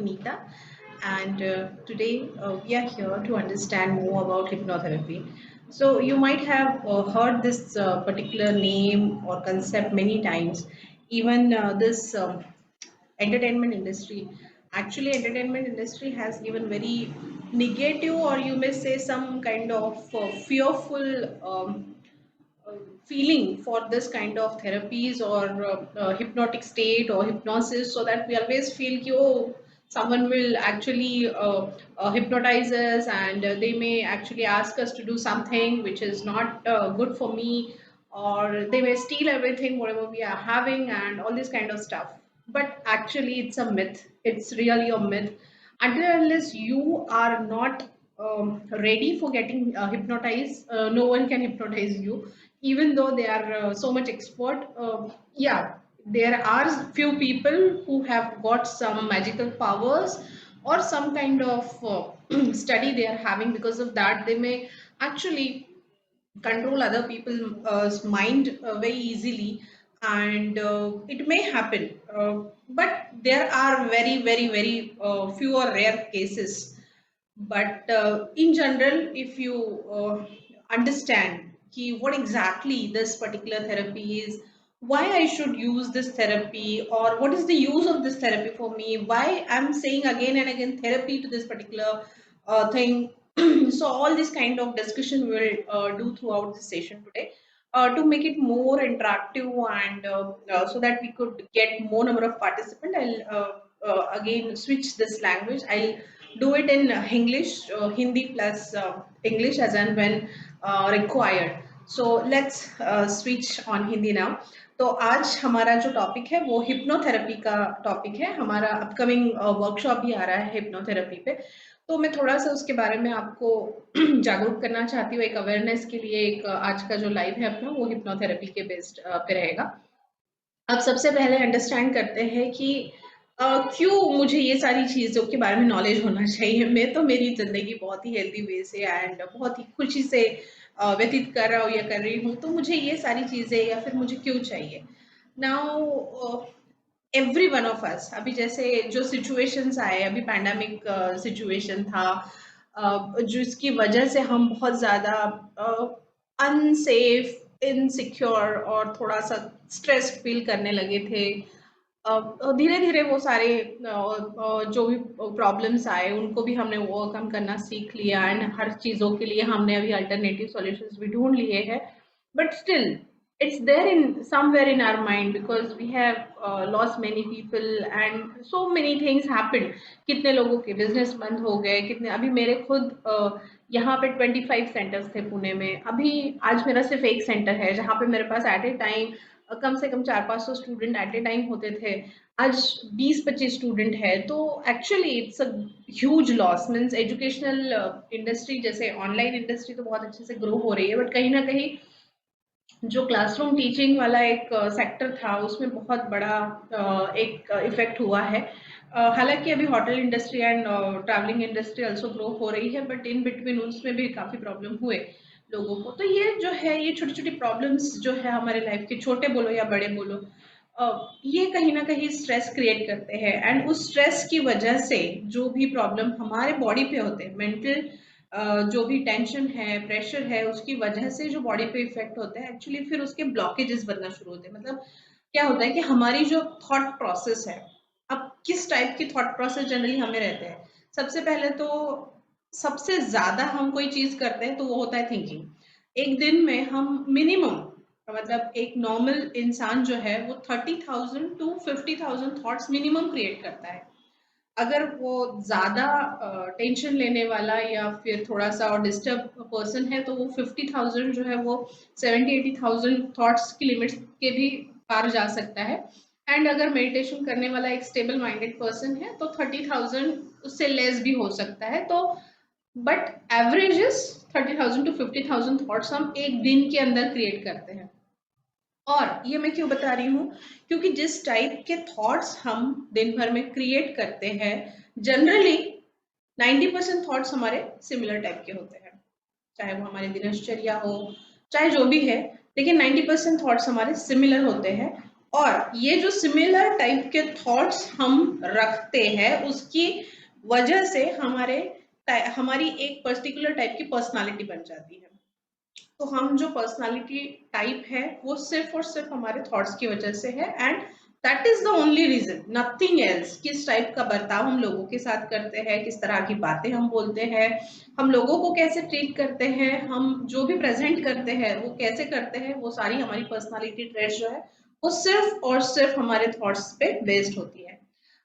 Punita, and today we are here to understand more about hypnotherapy. So, you might have heard this particular name or concept many times. Even this entertainment industry, actually, entertainment industry has given very negative, or you may say, some kind of fearful. Feeling for this kind of therapies or hypnotic state or hypnosis, so that we always feel ki, oh, someone will actually hypnotize us, and they may actually ask us to do something which is not good for me, or they may steal everything whatever we are having and all this kind of stuff. But actually it's a myth, it's really a myth. Until and unless you are not ready for getting hypnotized, no one can hypnotize you, even though they are so much expert. Yeah, there are few people who have got some magical powers or some kind of study they are having. Because of that, they may actually control other people's mind very easily, and it may happen, but there are very very very few or rare cases. But in general, if you understand ki what exactly this particular therapy is, why I should use this therapy, or what is the use of this therapy for me, why I'm saying again and again therapy to this particular thing. So all this kind of discussion we'll do throughout the session today, to make it more interactive, and so that we could get more number of participants. I'll again switch this language. I'll do it in English, Hindi plus English as and when required. So let's switch on Hindi now. तो आज हमारा जो topic है वो hypnotherapy का topic है। हमारा upcoming workshop भी आ रहा है हिप्नोथेरेपी पे, तो मैं थोड़ा सा उसके बारे में आपको जागरूक करना चाहती हूँ। एक अवेयरनेस के लिए एक आज का जो लाइव है अपना वो हिप्नोथेरेपी के बेस्ड पे रहेगा। अब सबसे पहले अंडरस्टैंड करते हैं कि क्यों मुझे ये सारी चीज़ों के बारे में नॉलेज होना चाहिए। मैं तो मेरी ज़िंदगी बहुत ही हेल्दी वे से एंड बहुत ही खुशी से व्यतीत कर रहा हूँ या कर रही हूँ, तो मुझे ये सारी चीज़ें या फिर मुझे क्यों चाहिए। Now every one of us, अभी जैसे जो सिचुएशंस आए, अभी पैंडेमिक सिचुएशन था, जिसकी वजह से हम बहुत ज़्यादा अनसेफ, इनसिक्योर और थोड़ा सा स्ट्रेस फील करने लगे थे। धीरे धीरे वो सारे जो भी प्रॉब्लम्स आए उनको भी हमने ओवरकम करना सीख लिया, एंड हर चीज़ों के लिए हमने अभी अल्टरनेटिव सॉल्यूशंस भी ढूंढ लिए हैं। But still it's there in somewhere in our mind, because we have lost many people and so many things happened. कितने लोगों के बिजनेस बंद हो गए, कितने, अभी मेरे खुद यहाँ पे 25 सेंटर्स थे पुणे में, अभी आज मेरा सिर्फ एक सेंटर है जहाँ पे मेरे पास एट ए टाइम कम से कम 400-500 स्टूडेंट एट ए टाइम होते थे। आज 20-25 स्टूडेंट है, तो actually it's a huge loss. Means educational industry जैसे ऑनलाइन इंडस्ट्री तो बहुत अच्छे से ग्रो हो रही है, बट कहीं ना कहीं जो क्लासरूम टीचिंग वाला एक सेक्टर था उसमें बहुत बड़ा एक इफेक्ट हुआ है। हालांकि अभी hotel industry and travelling industry also grow हो रही है, बट इन बिटवीन उसमें भी काफ़ी प्रॉब्लम हुए लोगों को। तो ये जो है, ये छोटी छोटी प्रॉब्लम्स जो है हमारे लाइफ के, छोटे बोलो या बड़े बोलो, ये कहीं ना कहीं स्ट्रेस क्रिएट करते हैं, एंड उस स्ट्रेस की वजह से जो भी प्रॉब्लम हमारे बॉडी पे होते हैं, मेंटल जो भी टेंशन है, प्रेशर है, उसकी वजह से जो बॉडी पे इफेक्ट होता है, एक्चुअली फिर उसके ब्लॉकेजेस बनना शुरू होते हैं। मतलब क्या होता है कि हमारी जो थॉट प्रोसेस है, अब किस टाइप की थॉट प्रोसेस जनरली हमें रहते हैं। सबसे पहले तो सबसे ज्यादा हम कोई चीज करते हैं तो वो होता है थिंकिंग। एक दिन में हम मिनिमम, मतलब एक नॉर्मल इंसान जो है वो 30,000 टू 50,000 थॉट्स मिनिमम क्रिएट करता है। अगर वो ज़्यादा टेंशन लेने वाला या फिर थोड़ा सा और डिस्टर्ब पर्सन है, तो वो 50,000 जो है वो 70-80,000 थॉट्स की लिमिट के भी पार जा सकता है। एंड अगर मेडिटेशन करने वाला एक स्टेबल माइंडेड पर्सन है तो 30,000 उससे लेस भी हो सकता है। तो बट एवरेजेस 30,000 टू 50,000 थॉट्स हम एक दिन के अंदर क्रिएट करते हैं। और ये मैं क्यों बता रही हूँ, क्योंकि जिस टाइप के थॉट्स हम दिन भर में क्रिएट करते हैं, जनरली 90% थॉट्स हमारे सिमिलर टाइप के होते हैं, चाहे वो हमारी दिनचर्या हो, चाहे जो भी है, लेकिन 90% थॉट्स हमारे सिमिलर होते हैं। और ये जो सिमिलर टाइप के थॉट्स हम रखते हैं उसकी वजह से हमारी एक पर्टिकुलर टाइप की पर्सनालिटी बन जाती है। तो हम जो पर्सनालिटी टाइप है वो सिर्फ और सिर्फ हमारे थॉट्स की वजह से है, and that is the only reason, nothing else. किस टाइप का बर्ताव हम लोगों के साथ करते हैं, किस तरह की बातें हम बोलते हैं, हम लोगों को कैसे ट्रीट करते हैं, हम जो भी प्रेजेंट करते हैं वो कैसे करते हैं, वो सारी हमारी पर्सनालिटी ट्रेट्स जो है वो सिर्फ और सिर्फ हमारे थॉट्स पे बेस्ड होती है।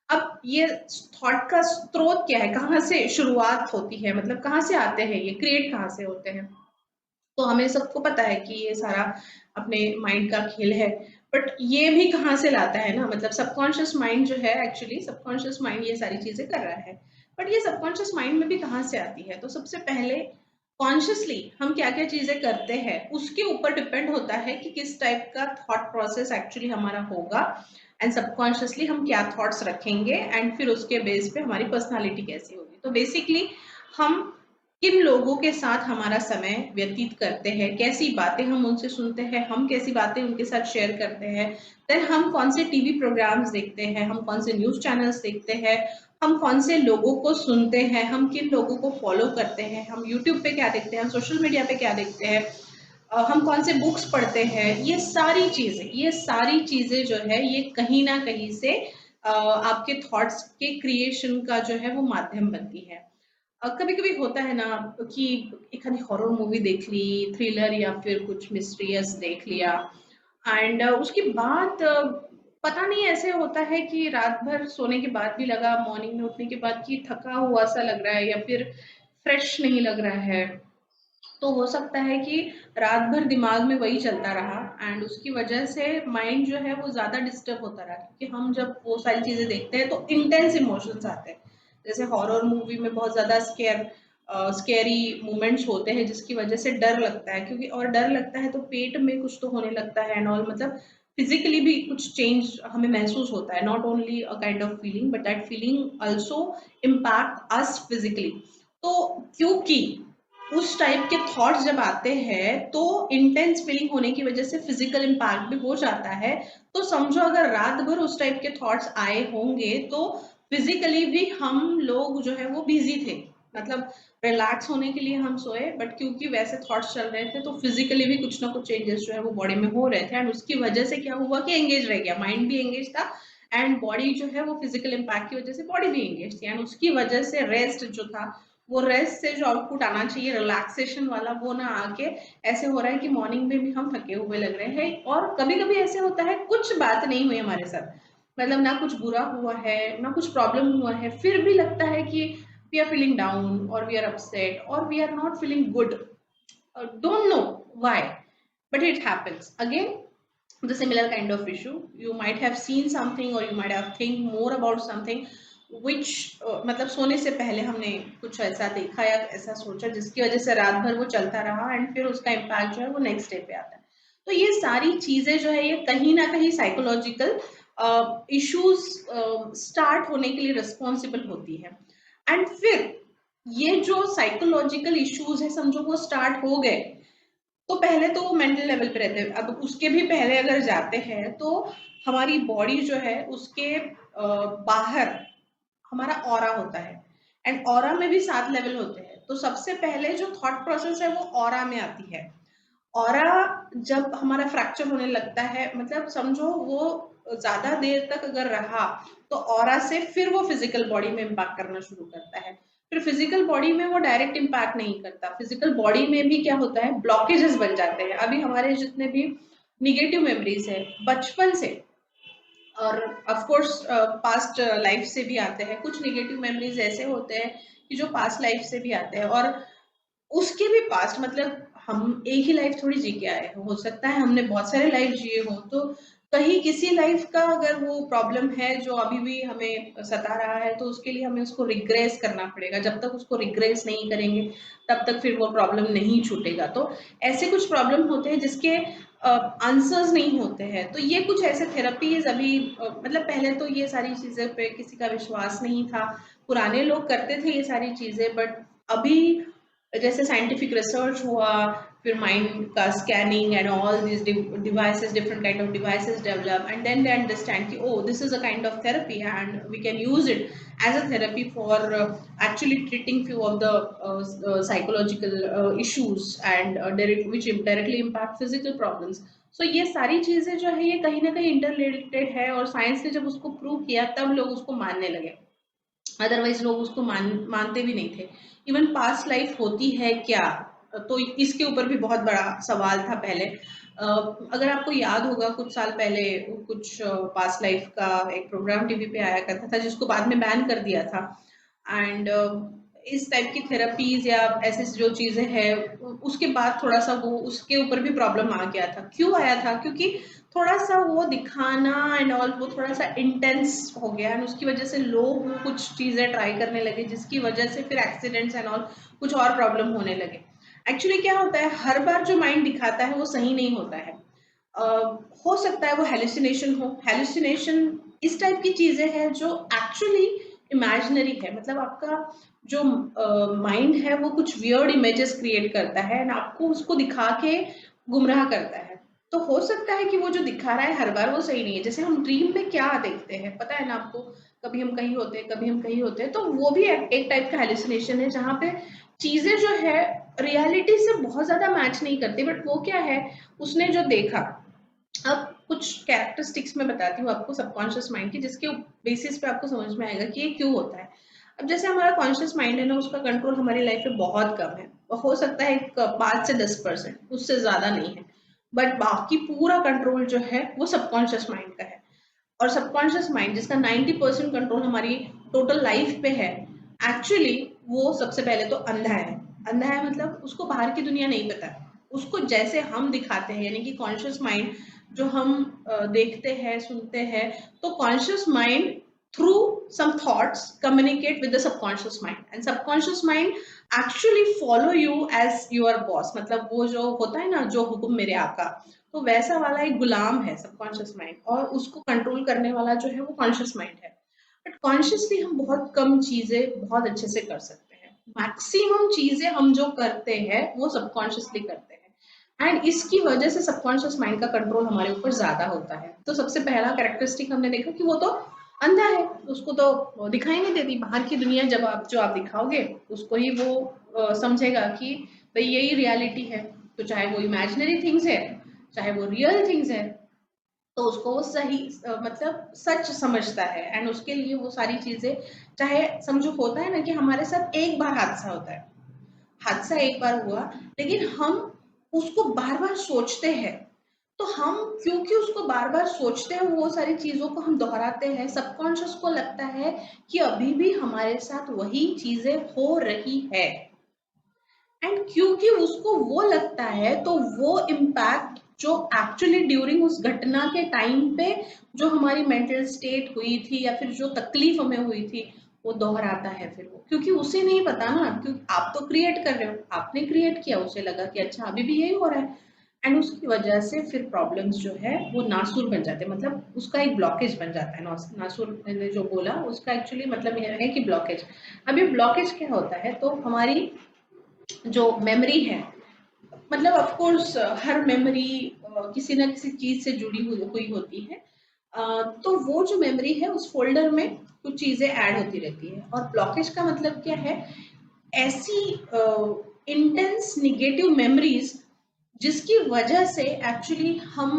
अब ये थॉट का स्रोत क्या है, कहाँ से शुरुआत होती है, मतलब कहाँ से आते हैं, ये क्रिएट कहाँ से होते हैं। तो हमें सबको पता है कि ये सारा अपने माइंड का खेल है, बट ये भी कहाँ से लाता है ना, मतलब सबकॉन्शियस माइंड जो है, एक्चुअली सबकॉन्शियस माइंड ये सारी चीजें कर रहा है, बट ये सबकॉन्शियस माइंड में भी कहाँ से आती है। तो सबसे पहले कॉन्शियसली हम क्या क्या चीजें करते हैं उसके ऊपर डिपेंड होता है कि किस टाइप का थॉट प्रोसेस एक्चुअली हमारा होगा, एंड सबकॉन्शियसली हम क्या थॉट्स रखेंगे, एंड फिर उसके बेस पे हमारी पर्सनालिटी कैसी होगी। तो बेसिकली हम किन लोगों के साथ हमारा समय व्यतीत करते हैं, कैसी बातें हम उनसे सुनते हैं, हम कैसी बातें उनके साथ शेयर करते हैं, देन हम कौन से टीवी प्रोग्राम्स देखते हैं, हम कौन से न्यूज चैनल्स देखते हैं, हम कौन से लोगों को सुनते हैं, हम किन लोगों को फॉलो करते हैं, हम यूट्यूब पे क्या देखते हैं, हम सोशल मीडिया पे क्या देखते हैं, हम कौन से बुक्स पढ़ते हैं, ये सारी चीजें जो है ये कहीं ना कहीं से आपके थॉट्स के क्रिएशन का जो है वो माध्यम बनती है। कभी कभी होता है ना कि एक आधी हॉरर मूवी देख ली, थ्रिलर या फिर कुछ मिस्ट्रियस देख लिया, एंड उसके बाद पता नहीं ऐसे होता है कि रात भर सोने के बाद भी लगा, मॉर्निंग में उठने के बाद कि थका हुआ सा लग रहा है या फिर फ्रेश नहीं लग रहा है। तो हो सकता है कि रात भर दिमाग में वही चलता रहा, एंड उसकी वजह से माइंड जो है वो ज्यादा डिस्टर्ब होता रहा, क्योंकि हम जब वो सारी चीजें देखते हैं तो इंटेंस इमोशंस आते हैं। जैसे हॉरर मूवी में बहुत ज्यादा स्केरी मोमेंट्स होते हैं जिसकी वजह से डर लगता है, क्योंकि और डर लगता है तो पेट में कुछ तो होने लगता है एंड ऑल, मतलब फिजिकली भी कुछ चेंज हमें महसूस होता है, not only a kind of feeling but that feeling also impact us physically. तो क्योंकि उस टाइप के थॉट्स जब आते हैं तो इंटेंस फीलिंग होने की वजह से फिजिकल इम्पैक्ट भी हो जाता है। तो समझो अगर रात भर उस टाइप के थॉट्स आए होंगे तो फिजिकली भी हम लोग जो है वो बिजी थे, मतलब रिलैक्स होने के लिए हम सोए, बट क्योंकि वैसे थॉट्स चल रहे थे तो फिजिकली भी कुछ ना कुछ चेंजेस जो है वो बॉडी में हो रहे थे, एंड उसकी वजह से क्या हुआ कि एंगेज रह गया, माइंड भी एंगेज था एंड बॉडी जो है वो फिजिकल इम्पैक्ट की वजह से बॉडी भी एंगेज थी, एंड उसकी वजह से रेस्ट जो था, वो रेस्ट से जो आउटपुट आना चाहिए रिलैक्सेशन वाला, वो ना आके ऐसे हो रहा है कि मॉर्निंग में भी हम थके हुए लग रहे हैं। और कभी कभी ऐसे होता है कुछ बात नहीं हुई हमारे साथ, मतलब ना कुछ बुरा हुआ है ना कुछ प्रॉब्लम हुआ है, फिर भी लगता है कि वी आर फीलिंग डाउन और वी आर अपसेट और we are not feeling good, don't know why, but it happens again. The similar kind of issue, you might have seen something or you might have think more about something which मतलब सोने से पहले हमने कुछ ऐसा देखा या ऐसा सोचा जिसकी वजह से रात भर वो चलता रहा एंड फिर उसका इम्पैक्ट जो है वो नेक्स्ट डे पे आता है। तो ये सारी चीजें जो है ये कहीं ना कहीं साइकोलॉजिकल इश्यूज स्टार्ट होने के लिए रिस्पॉन्सिबल होती है। एंड फिर ये जो साइकोलॉजिकल इश्यूज है समझो वो स्टार्ट हो गए, तो पहले तो वो मेंटल लेवल पे रहते हैं, अब उसके भी पहले अगर जाते हैं तो हमारी बॉडी जो है उसके बाहर हमारा ऑरा होता है, एंड ऑरा में भी 7 लेवल होते हैं। तो सबसे पहले जो थॉट प्रोसेस है वो ऑरा में आती है। ऑरा जब हमारा फ्रैक्चर होने लगता है, मतलब समझो वो ज्यादा देर तक अगर रहा तो ऑरा से फिर वो फिजिकल बॉडी में इम्पैक्ट करना शुरू करता है। फिर फिजिकल बॉडी में वो डायरेक्ट इम्पैक्ट नहीं करता, फिजिकल बॉडी में भी क्या होता है ब्लॉकेजेस बन जाते हैं। अभी हमारे जितने भी निगेटिव मेमोरीज है बचपन से, और ऑफ कोर्स पास्ट लाइफ से भी आते हैं, कुछ निगेटिव मेमोरीज ऐसे होते हैं कि जो पास्ट लाइफ से भी आते हैं, और उसके भी पास्ट मतलब हम एक ही लाइफ थोड़ी जी के आए हो सकता है हमने बहुत सारे लाइफ जिए हो, तो कहीं किसी लाइफ का अगर वो प्रॉब्लम है जो अभी भी हमें सता रहा है तो उसके लिए हमें उसको रिग्रेस करना पड़ेगा, जब तक उसको रिग्रेस नहीं करेंगे तब तक फिर वो प्रॉब्लम नहीं छूटेगा। तो ऐसे कुछ प्रॉब्लम होते हैं जिसके आंसर्स नहीं होते हैं, तो ये कुछ ऐसे थेरेपीज अभी मतलब पहले तो ये सारी चीजें पे किसी का विश्वास नहीं था, पुराने लोग करते थे ये सारी चीजें, बट अभी जैसे साइंटिफिक रिसर्च हुआ, फिर माइंड का scanning and all these devices, different kind of devices develop, and then they understand कि oh, this is a kind of therapy and we can use it as a therapy for actually treating few of the psychological issues and which directly impact physical problems. So ये सारी चीजें जो है ये कहीं ना कहीं इंटर रिलेटेड है, और साइंस ने जब उसको प्रूव किया तब लोग उसको मानने लगे, अदरवाइज लोग उसको मानते भी नहीं थे। इवन पास्ट लाइफ होती है क्या, तो इसके ऊपर भी बहुत बड़ा सवाल था पहले। अगर आपको याद होगा कुछ साल पहले कुछ पास्ट लाइफ का एक प्रोग्राम टीवी पे आया करता था जिसको बाद में बैन कर दिया था। एंड इस टाइप की थेरेपीज या ऐसे जो चीजें हैं उसके बाद थोड़ा सा वो उसके ऊपर भी प्रॉब्लम आ गया था। क्यों आया था? क्योंकि थोड़ा सा वो दिखाना एंड ऑल वो थोड़ा सा इंटेंस हो गया, एंड उसकी वजह से लोग कुछ चीजें ट्राई करने लगे जिसकी वजह से फिर एक्सीडेंट्स एंड ऑल कुछ और प्रॉब्लम होने लगे। एक्चुअली क्या होता है, हर बार जो माइंड दिखाता है वो सही नहीं होता है। हो सकता है वो हेलुसिनेशन हो। हेलुसिनेशन इस टाइप की चीजें हैं जो एक्चुअली इमेजिनरी है, मतलब आपका जो माइंड है वो कुछ वियर्ड इमेजेस क्रिएट करता है एंड आपको उसको दिखा के गुमराह करता है। तो हो सकता है कि वो जो दिखा रहा है हर बार वो सही नहीं है। जैसे हम ड्रीम में क्या देखते हैं पता है ना आपको, कभी हम कहीं होते हैं कभी हम कहीं होते हैं, तो वो भी एक टाइप का हेलुसिनेशन है जहाँ पे चीजें जो है रियलिटी से बहुत ज्यादा मैच नहीं करती, बट वो क्या है उसने जो देखा। अब कुछ कैरेक्टरिस्टिक्स मैं बताती हूँ आपको सबकॉन्शियस माइंड की, जिसके बेसिस पे आपको समझ में आएगा कि ये क्यों होता है। अब जैसे हमारा कॉन्शियस माइंड है ना, उसका कंट्रोल हमारी लाइफ में बहुत कम है, हो सकता है 5 से 10%, उससे ज्यादा नहीं है। बट बाकी पूरा कंट्रोल जो है वो सबकॉन्शियस माइंड का है। और सबकॉन्शियस माइंड जिसका 90% कंट्रोल हमारी टोटल लाइफ पे है, एक्चुअली वो सबसे पहले तो अंधा है। अंधा है मतलब उसको बाहर की दुनिया नहीं पता, उसको जैसे हम दिखाते हैं, यानी कि कॉन्शियस माइंड जो हम देखते हैं सुनते हैं, तो conscious mind through some thoughts communicate with the subconscious mind, and subconscious mind actually follow you as your boss, मतलब वो जो होता है ना जो हुक्म मेरे आका, तो वैसा वाला एक गुलाम है सबकॉन्शियस माइंड, और उसको कंट्रोल करने वाला जो है वो कॉन्शियस माइंड है। बट कॉन्शियसली हम बहुत कम चीजें बहुत अच्छे से कर सकते हैं। मैक्सिमम चीजें हम जो करते हैं वो सबकॉन्शियसली करते हैं, एंड इसकी वजह से सबकॉन्शियस माइंड का कंट्रोल हमारे ऊपर ज्यादा होता है। तो सबसे पहला कैरेक्टरिस्टिक हमने देखा कि वो तो अंधा है, उसको तो वो दिखाई नहीं देती बाहर की दुनिया। जब आप जो आप दिखाओगे उसको ही वो समझेगा कि भाई यही रियलिटी है। तो चाहे वो इमेजिनरी थिंग्स है चाहे वो रियल थिंग्स है, तो उसको वो सही मतलब सच समझता है, एंड उसके लिए वो सारी चीजें, चाहे समझो होता है ना कि हमारे साथ एक बार हादसा होता है, हादसा एक बार हुआ, लेकिन हम उसको बार बार सोचते हैं। तो हम क्योंकि उसको बार बार सोचते हैं वो सारी चीजों को हम दोहराते हैं, सबकॉन्शियस को लगता है कि अभी भी हमारे साथ वही चीजें हो रही है, एंड क्योंकि उसको वो लगता है तो वो इम्पैक्ट जो एक्चुअली ड्यूरिंग उस घटना के टाइम पे जो हमारी मेंटल स्टेट हुई थी या फिर जो तकलीफ हमें हुई थी वो दोहराता है। फिर वो क्योंकि उसे नहीं पता ना, क्योंकि आप तो क्रिएट कर रहे हो, आपने क्रिएट किया, उसे लगा कि अच्छा अभी भी यही हो रहा है, एंड उसकी वजह से फिर प्रॉब्लम्स जो है वो नासूर बन जाते हैं, मतलब उसका एक ब्लॉकेज बन जाता है। नासूर मैंने जो बोला उसका एक्चुअली मतलब यह है कि ब्लॉकेज। अब ये ब्लॉकेज क्या होता है, तो हमारी जो मेमोरी है, मतलब ऑफ कोर्स हर मेमोरी किसी ना किसी चीज से जुड़ी हुई होती है। तो वो जो मेमोरी है उस फोल्डर में कुछ चीजें ऐड होती रहती है, और ब्लॉकेज का मतलब क्या है, ऐसी इंटेंस निगेटिव मेमोरीज जिसकी वजह से एक्चुअली हम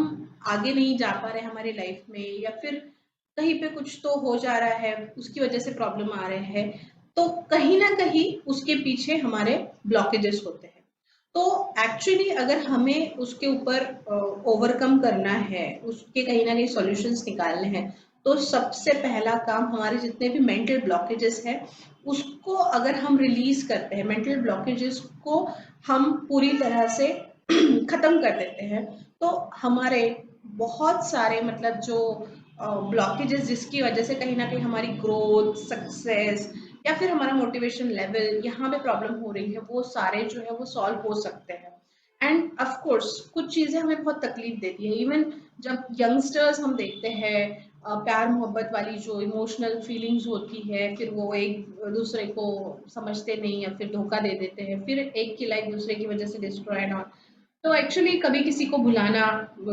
आगे नहीं जा पा रहे हमारी लाइफ में, या फिर कहीं पे कुछ तो हो जा रहा है उसकी वजह से प्रॉब्लम आ रहे हैं, तो कहीं ना कहीं उसके पीछे हमारे ब्लॉकेजेस होते हैं। तो एक्चुअली अगर हमें उसके ऊपर ओवरकम करना है, उसके कहीं ना कहीं सॉल्यूशंस निकालने हैं, तो सबसे पहला काम हमारे जितने भी मेंटल ब्लॉकेजेस हैं उसको अगर हम रिलीज करते हैं, मेंटल ब्लॉकेजेस को हम पूरी तरह से खत्म कर देते हैं, तो हमारे बहुत सारे मतलब जो ब्लॉकेजेस जिसकी वजह से कहीं ना कहीं हमारी ग्रोथ सक्सेस या फिर हमारा मोटिवेशन लेवल यहाँ पे प्रॉब्लम हो रही है, वो सारे जो है वो सॉल्व हो सकते हैं। एंड ऑफ कोर्स कुछ चीजें हमें बहुत तकलीफ देती है, इवन जब यंगस्टर्स हम देखते हैं प्यार मोहब्बत वाली जो इमोशनल फीलिंग्स होती है, फिर वो एक दूसरे को समझते नहीं या फिर धोखा दे देते हैं, फिर एक की लाइफ दूसरे की वजह से डिस्ट्रॉय ना, तो एक्चुअली कभी किसी को भुलाना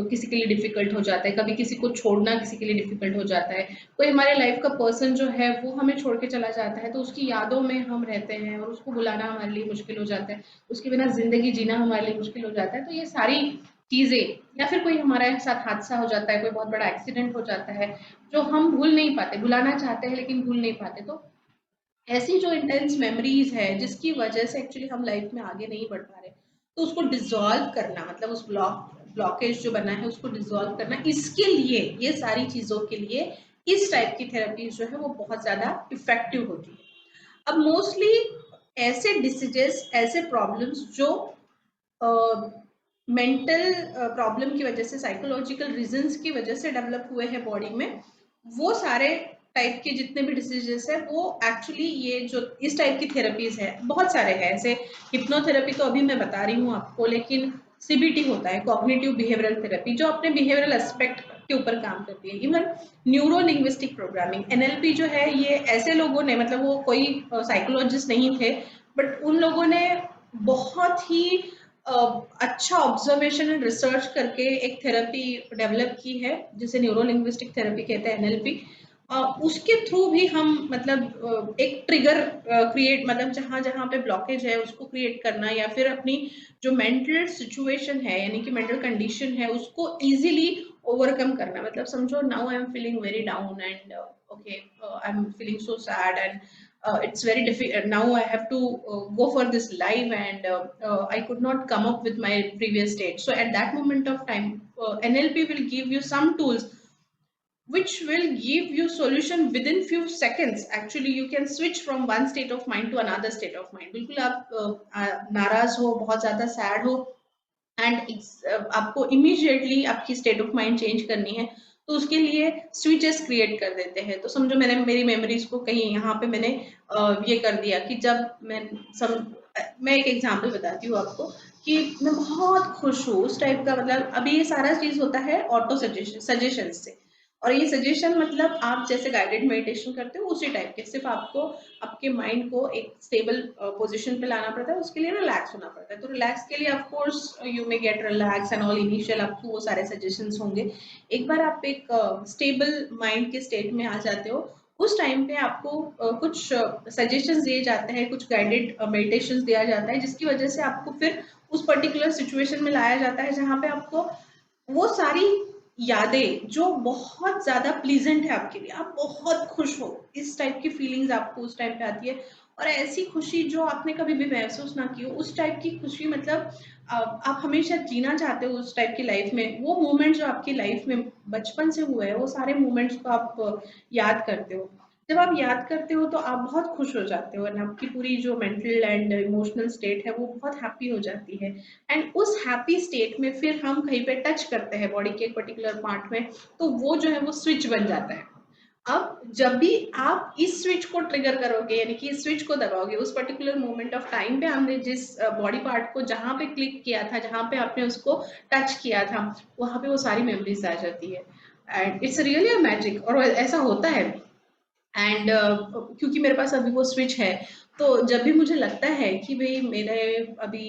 किसी के लिए डिफिकल्ट हो जाता है, कभी किसी को छोड़ना किसी के लिए डिफिकल्ट हो जाता है। कोई हमारे लाइफ का पर्सन जो है वो हमें छोड़ के चला जाता है तो उसकी यादों में हम रहते हैं और उसको भुलाना हमारे लिए मुश्किल हो जाता है, उसके बिना जिंदगी जीना हमारे लिए मुश्किल हो जाता है। तो ये सारी चीजें, या फिर कोई हमारे साथ हादसा हो जाता है, कोई बहुत बड़ा एक्सीडेंट हो जाता है जो हम भूल नहीं पाते, भुलाना चाहते हैं लेकिन भूल नहीं पाते। तो ऐसी जो इंटेंस मेमोरीज है जिसकी वजह से एक्चुअली हम लाइफ में आगे नहीं बढ़ पा रहे, तो उसको डिसॉल्व करना, मतलब उस ब्लॉकेज जो बना है उसको डिसॉल्व करना, इसके लिए ये सारी चीजों के लिए इस टाइप की थेरेपीज जो है वो बहुत ज्यादा इफेक्टिव होती है। अब मोस्टली ऐसे डिसीजेस, ऐसे प्रॉब्लम्स जो मेंटल प्रॉब्लम की वजह से, साइकोलॉजिकल रीजंस की वजह से डेवलप हुए हैं बॉडी में, वो सारे टाइप के जितने भी डिसीजेस है वो एक्चुअली ये जो इस टाइप की थेरेपीज है, बहुत सारे हैं ऐसे। हिप्नोथेरेपी तो अभी मैं बता रही हूँ आपको, लेकिन सीबीटी होता है, कॉग्निटिव बिहेवियरल थेरेपी, जो अपने बिहेवियरल एस्पेक्ट के ऊपर काम करती है। Even neuro linguistic programming, NLP जो है, ये ऐसे लोगों ने, मतलब वो कोई साइकोलॉजिस्ट नहीं थे, बट उन लोगों ने बहुत ही अच्छा ऑब्जर्वेशन एंड रिसर्च करके एक थेरेपी डेवलप की है जिसे न्यूरो लिंग्विस्टिक थेरेपी कहते हैं, एनएलपी। उसके थ्रू भी हम, मतलब एक ट्रिगर क्रिएट, मतलब जहां जहां पे ब्लॉकेज है उसको क्रिएट करना, या फिर अपनी जो मेंटल सिचुएशन है यानी कि मेंटल कंडीशन है उसको इजीली ओवरकम करना। मतलब समझो, now I am feeling very down and okay, I am feeling so sad and it's very difficult now, I have to go for this live and I could not come up with my previous state. So at that moment of time, NLP will give you some tools which will give you solution within few seconds. Actually you can switch from one state of mind to another state of mind. बिल्कुल आप नाराज हो, बहुत ज्यादा sad हो, and आपको immediately आपकी state of mind change करनी है, तो उसके लिए स्विचेस क्रिएट कर देते हैं। तो समझो मैंने मेरी मेमोरीज को कहीं यहाँ पे मैंने ये कर दिया कि जब मैं एक एग्जांपल बताती हूँ आपको कि मैं बहुत खुश हूँ उस टाइप का, मतलब अभी ये सारा चीज होता है ऑटो सजेशन से। और ये सजेशन मतलब आप जैसे गाइडेड मेडिटेशन करते हो उसी टाइप के, सिर्फ आपको आपके माइंड को एक स्टेबल पोजीशन पे लाना पड़ता है, उसके लिए रिलैक्स होना पड़ता है। तो रिलैक्स के लिए of course you may gate relax and all, initial आपको वो सारे सजेशंस होंगे। एक बार आप एक स्टेबल माइंड के स्टेट में आ जाते हो, उस टाइम पे आपको कुछ सजेशंस दिए जाते हैं, कुछ गाइडेड मेडिटेशंस दिया जाता है, जिसकी वजह से आपको फिर उस पर्टिकुलर सिचुएशन में लाया जाता है जहाँ पे आपको वो सारी यादें जो बहुत ज्यादा प्लीजेंट है आपके लिए, आप बहुत खुश हो, इस टाइप की फीलिंग्स आपको उस टाइम पे आती है। और ऐसी खुशी जो आपने कभी भी महसूस ना की हो, उस टाइप की खुशी, मतलब आप हमेशा जीना चाहते हो उस टाइप की लाइफ में। वो मोमेंट जो आपकी लाइफ में बचपन से हुए हैं, वो सारे मोमेंट्स को आप याद करते हो। जब आप याद करते हो तो आप बहुत खुश हो जाते हो, और आपकी पूरी जो मेंटल एंड इमोशनल स्टेट है वो बहुत हैप्पी हो जाती है। एंड उस हैप्पी स्टेट में फिर हम कहीं पे टच करते हैं बॉडी के एक पर्टिकुलर पार्ट में, तो वो जो है वो स्विच बन जाता है। अब जब भी आप इस स्विच को ट्रिगर करोगे, यानी कि इस स्विच को दबाओगे, उस पर्टिकुलर मोमेंट ऑफ टाइम पे हमने जिस बॉडी पार्ट को जहां पे क्लिक किया था, जहां पे आपने उसको टच किया था, वहां पे वो सारी मेमोरीज आ जाती है। And it's really a magic, और ऐसा होता है। एंड क्योंकि मेरे पास अभी वो स्विच है, तो जब भी मुझे लगता है कि भाई मेरे अभी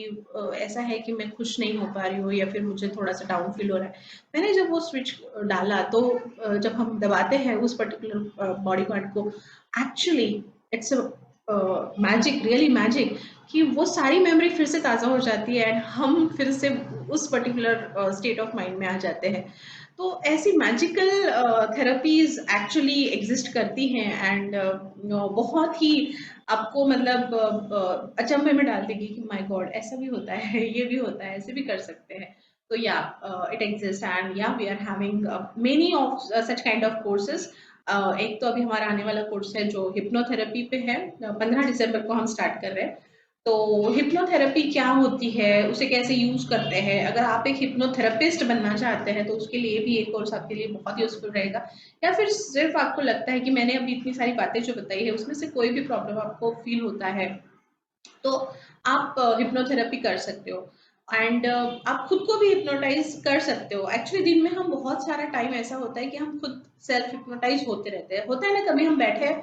ऐसा है कि मैं खुश नहीं हो पा रही हूँ या फिर मुझे थोड़ा सा डाउन फील हो रहा है, मैंने जब वो स्विच डाला तो जब हम दबाते हैं उस पर्टिकुलर बॉडी पार्ट को, actually it's magic, really magic, कि वो सारी मेमोरी फिर से ताज़ा हो जाती है एंड हम फिर से उस पर्टिकुलर स्टेट ऑफ माइंड में आ जाते हैं। तो ऐसी मैजिकल थेरेपीज एक्चुअली एग्जिस्ट करती हैं, एंड बहुत ही आपको, मतलब अचंभे में डाल देगी कि माय गॉड, ऐसा भी होता है, ये भी होता है, ऐसे भी कर सकते हैं। तो या इट एग्जिस्ट, एंड या we are having many of such kind of courses. एक तो अभी हमारा आने वाला कोर्स है जो हिप्नोथेरेपी पे है, 15 दिसंबर को हम स्टार्ट कर रहे हैं। तो हिप्नोथेरेपी क्या होती है, उसे कैसे यूज करते हैं, अगर आप एक हिप्नोथेरेपिस्ट बनना चाहते हैं तो उसके लिए भी एक कोर्स आपके लिए बहुत यूजफुल रहेगा। या फिर सिर्फ आपको लगता है कि मैंने अभी इतनी सारी बातें जो बताई है उसमें से कोई भी प्रॉब्लम आपको फील होता है, तो आप हिप्नोथेरेपी कर सकते हो। एंड आप खुद को भी हिप्नोटाइज कर सकते हो। एक्चुअली दिन में हम बहुत सारा टाइम ऐसा होता है कि हम खुद सेल्फ हिप्नोटाइज होते रहते हैं। होता है ना, कभी हम बैठे हैं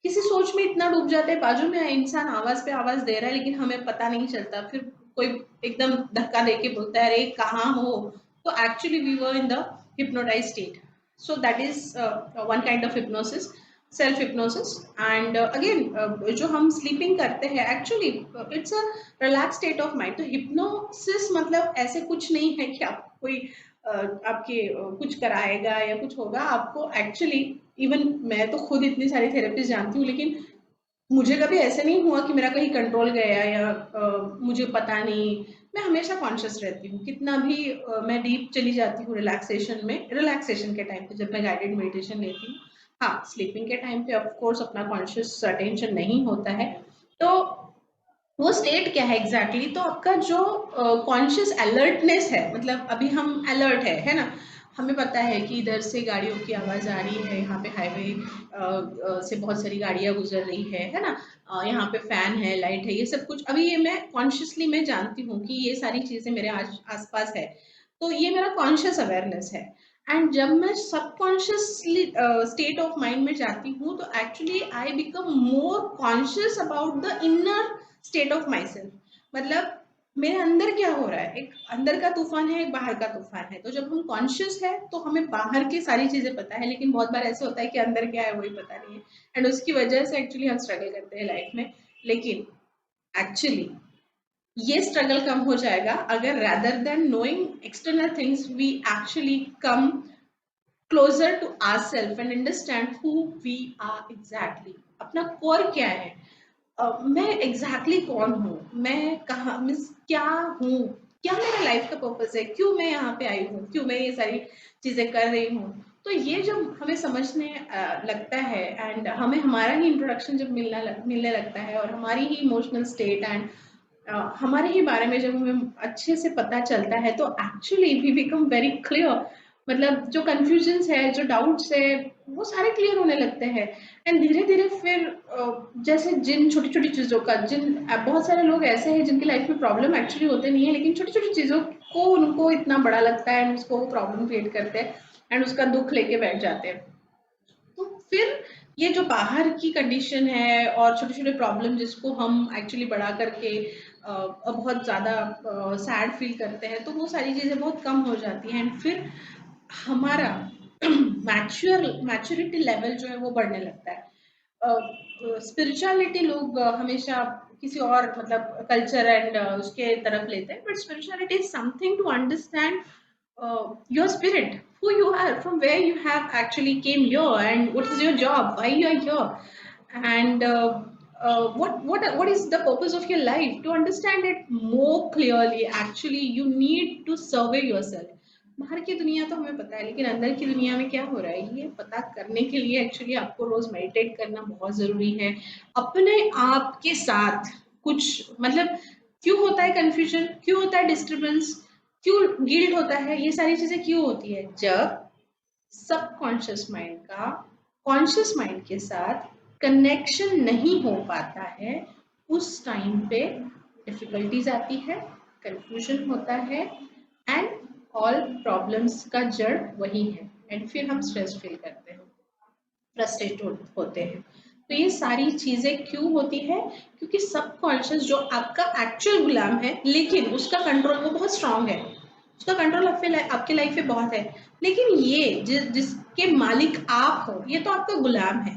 किसी सोच में इतना डूब जाते हैं, बाजू में इंसान आवाज पे आवाज दे रहा है लेकिन हमें पता नहीं चलता, फिर कोई एकदम धक्का देके बोलता है अरे कहाँ हो, तो actually we were in the hypnotized state. So that is one kind of hypnosis, self hypnosis. And again जो हम sleeping करते हैं actually it's a relaxed state of mind. तो hypnosis मतलब ऐसे कुछ नहीं है कि आप कोई आपके कुछ कराएगा या कुछ होगा आपको एक्चुअली। इवन मैं तो खुद इतनी सारी थेरेपीज जानती हूँ, लेकिन मुझे कभी ऐसे नहीं हुआ कि मेरा कहीं कंट्रोल गया या मुझे पता नहीं। मैं हमेशा कॉन्शियस रहती हूँ, कितना भी मैं डीप चली जाती हूँ रिलैक्सेशन में। रिलैक्सेशन के टाइम पे जब मैं गाइडेड मेडिटेशन लेती हूँ, हाँ स्लीपिंग के टाइम पे ऑफ कोर्स अपना कॉन्शियस अटेंशन नहीं होता है। तो वो स्टेट क्या है एग्जैक्टली तो आपका जो कॉन्शियस अलर्टनेस है, मतलब अभी हम अलर्ट है ना, हमें पता है कि इधर से गाड़ियों की आवाज आ रही है, यहाँ पे हाईवे से बहुत सारी गाड़ियां गुजर रही है ना, यहाँ पे फैन है, लाइट है, ये सब कुछ अभी ये मैं कॉन्शियसली मैं जानती हूँ कि ये सारी चीजें मेरे आसपास है। तो ये मेरा कॉन्शियस अवेयरनेस है। एंड जब मैं सबकॉन्शियसली स्टेट ऑफ माइंड में जाती हूँ तो actually I become more conscious about the inner state of my self. मतलब मेरे अंदर क्या हो रहा है, एक अंदर का तूफान है, एक बाहर का तूफान है। तो जब हम कॉन्शियस है तो हमें बाहर की सारी चीजें पता है, लेकिन बहुत बार ऐसे होता है कि अंदर क्या है वही पता नहीं है, एंड उसकी वजह से एक्चुअली हम स्ट्रगल करते हैं लाइफ में। लेकिन एक्चुअली ये स्ट्रगल कम हो जाएगा अगर rather than knowing external things we actually come closer to ourselves and understand who we are exactly। अपना कोर क्या है, मैं एग्जैक्टली कौन हूँ, मैं कहाँ मीन्स क्या हूँ, क्या मेरा लाइफ का पर्पस है, क्यों मैं यहाँ पे आई हूँ, क्यों मैं ये सारी चीजें कर रही हूँ। तो ये जब हमें समझने लगता है एंड हमें हमारा ही इंट्रोडक्शन जब मिलने लगता है और हमारी ही इमोशनल स्टेट एंड हमारे ही बारे में जब हमें अच्छे से पता चलता है तो actually we become very clear. मतलब जो कंफ्यूजन्स है, जो डाउट्स है, वो सारे क्लियर होने लगते हैं। एंड धीरे धीरे फिर जैसे जिन छोटी छोटी चीज़ों का बहुत सारे लोग ऐसे हैं जिनकी लाइफ में प्रॉब्लम एक्चुअली होते नहीं है, लेकिन छोटी छोटी चीज़ों को उनको इतना बड़ा लगता है एंड उसको वो प्रॉब्लम क्रिएट करते हैं एंड उसका दुख लेके बैठ जाते हैं। तो फिर ये जो बाहर की कंडीशन है और छोटे छोटे प्रॉब्लम जिसको हम एक्चुअली बड़ा करके बहुत ज़्यादा सैड फील करते हैं, तो वो सारी चीज़ें बहुत कम हो जाती हैं एंड फिर हमारा मैच्योरिटी लेवल जो है वो बढ़ने लगता है। स्पिरिचुअलिटी लोग हमेशा किसी और मतलब कल्चर एंड उसके तरफ लेते हैं, but spirituality is something to understand your spirit, who you are, from where you have actually came here, and what is your job, why you are here, and what is the purpose of your life. To understand it more clearly, actually you need to survey yourself। बाहर की दुनिया तो हमें पता है, लेकिन अंदर की दुनिया में क्या हो रहा है ये पता करने के लिए एक्चुअली आपको रोज मेडिटेट करना बहुत जरूरी है अपने आप के साथ। कुछ मतलब क्यों होता है कंफ्यूजन, क्यों होता है डिस्टर्बेंस, क्यों गिल्ट होता है, ये सारी चीजें क्यों होती है जब सबकॉन्शियस माइंड का कॉन्शियस माइंड के साथ कनेक्शन नहीं हो पाता है। उस टाइम पे डिफिकल्टीज आती है, कंफ्यूजन होता है एंड ऑल प्रॉब्लम्स का जड़ वही है एंड फिर हम स्ट्रेस फील करते हैं, फ्रस्ट्रेट होते हैं। तो ये सारी चीजें क्यों होती है, क्योंकि सबकॉन्शियस जो आपका एक्चुअल गुलाम है लेकिन उसका कंट्रोल वो बहुत स्ट्रांग है, उसका कंट्रोल आपके लाइफ में बहुत है, लेकिन ये जिसके मालिक आप हो ये तो आपका गुलाम है,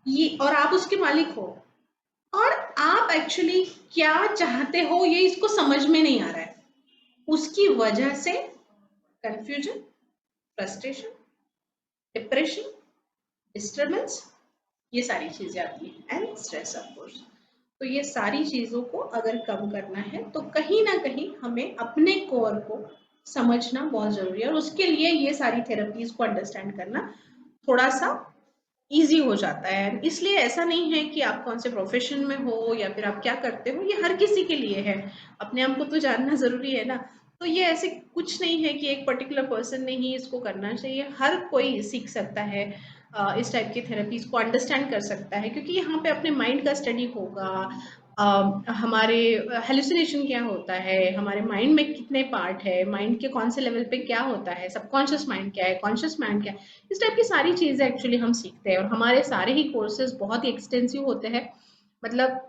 ये और आप उसके मालिक हो, और आप एक्चुअली क्या चाहते हो ये इसको समझ में नहीं आ रहा है। उसकी वजह से कंफ्यूजन, फ्रस्ट्रेशन, डिप्रेशन, डिस्टर्बेंस, ये सारी चीजें आती हैं एंड स्ट्रेस ऑफ कोर्स। तो ये सारी चीजों को अगर कम करना है तो कहीं ना कहीं हमें अपने कोर को समझना बहुत जरूरी है, और उसके लिए ये सारी थेरेपीज को अंडरस्टैंड करना थोड़ा सा इजी हो जाता है। इसलिए ऐसा नहीं है कि आप कौन से प्रोफेशन में हो या फिर आप क्या करते हो, ये हर किसी के लिए है। अपने आप को तो जानना जरूरी है ना। तो ये ऐसे कुछ नहीं है कि एक पर्टिकुलर पर्सन ने ही इसको करना चाहिए, हर कोई सीख सकता है इस टाइप की थेरेपीज को अंडरस्टैंड कर सकता है, क्योंकि यहाँ पे अपने माइंड का स्टडी होगा। हमारे हेलुसिनेशन क्या होता है, हमारे माइंड में कितने पार्ट है, माइंड के कौन से लेवल पे क्या होता है, सबकॉन्शियस माइंड क्या है, कॉन्शियस माइंड क्या है, इस टाइप की सारी चीजें एक्चुअली हम सीखते हैं। और हमारे सारे ही कोर्सेज बहुत ही एक्सटेंसिव होते हैं, मतलब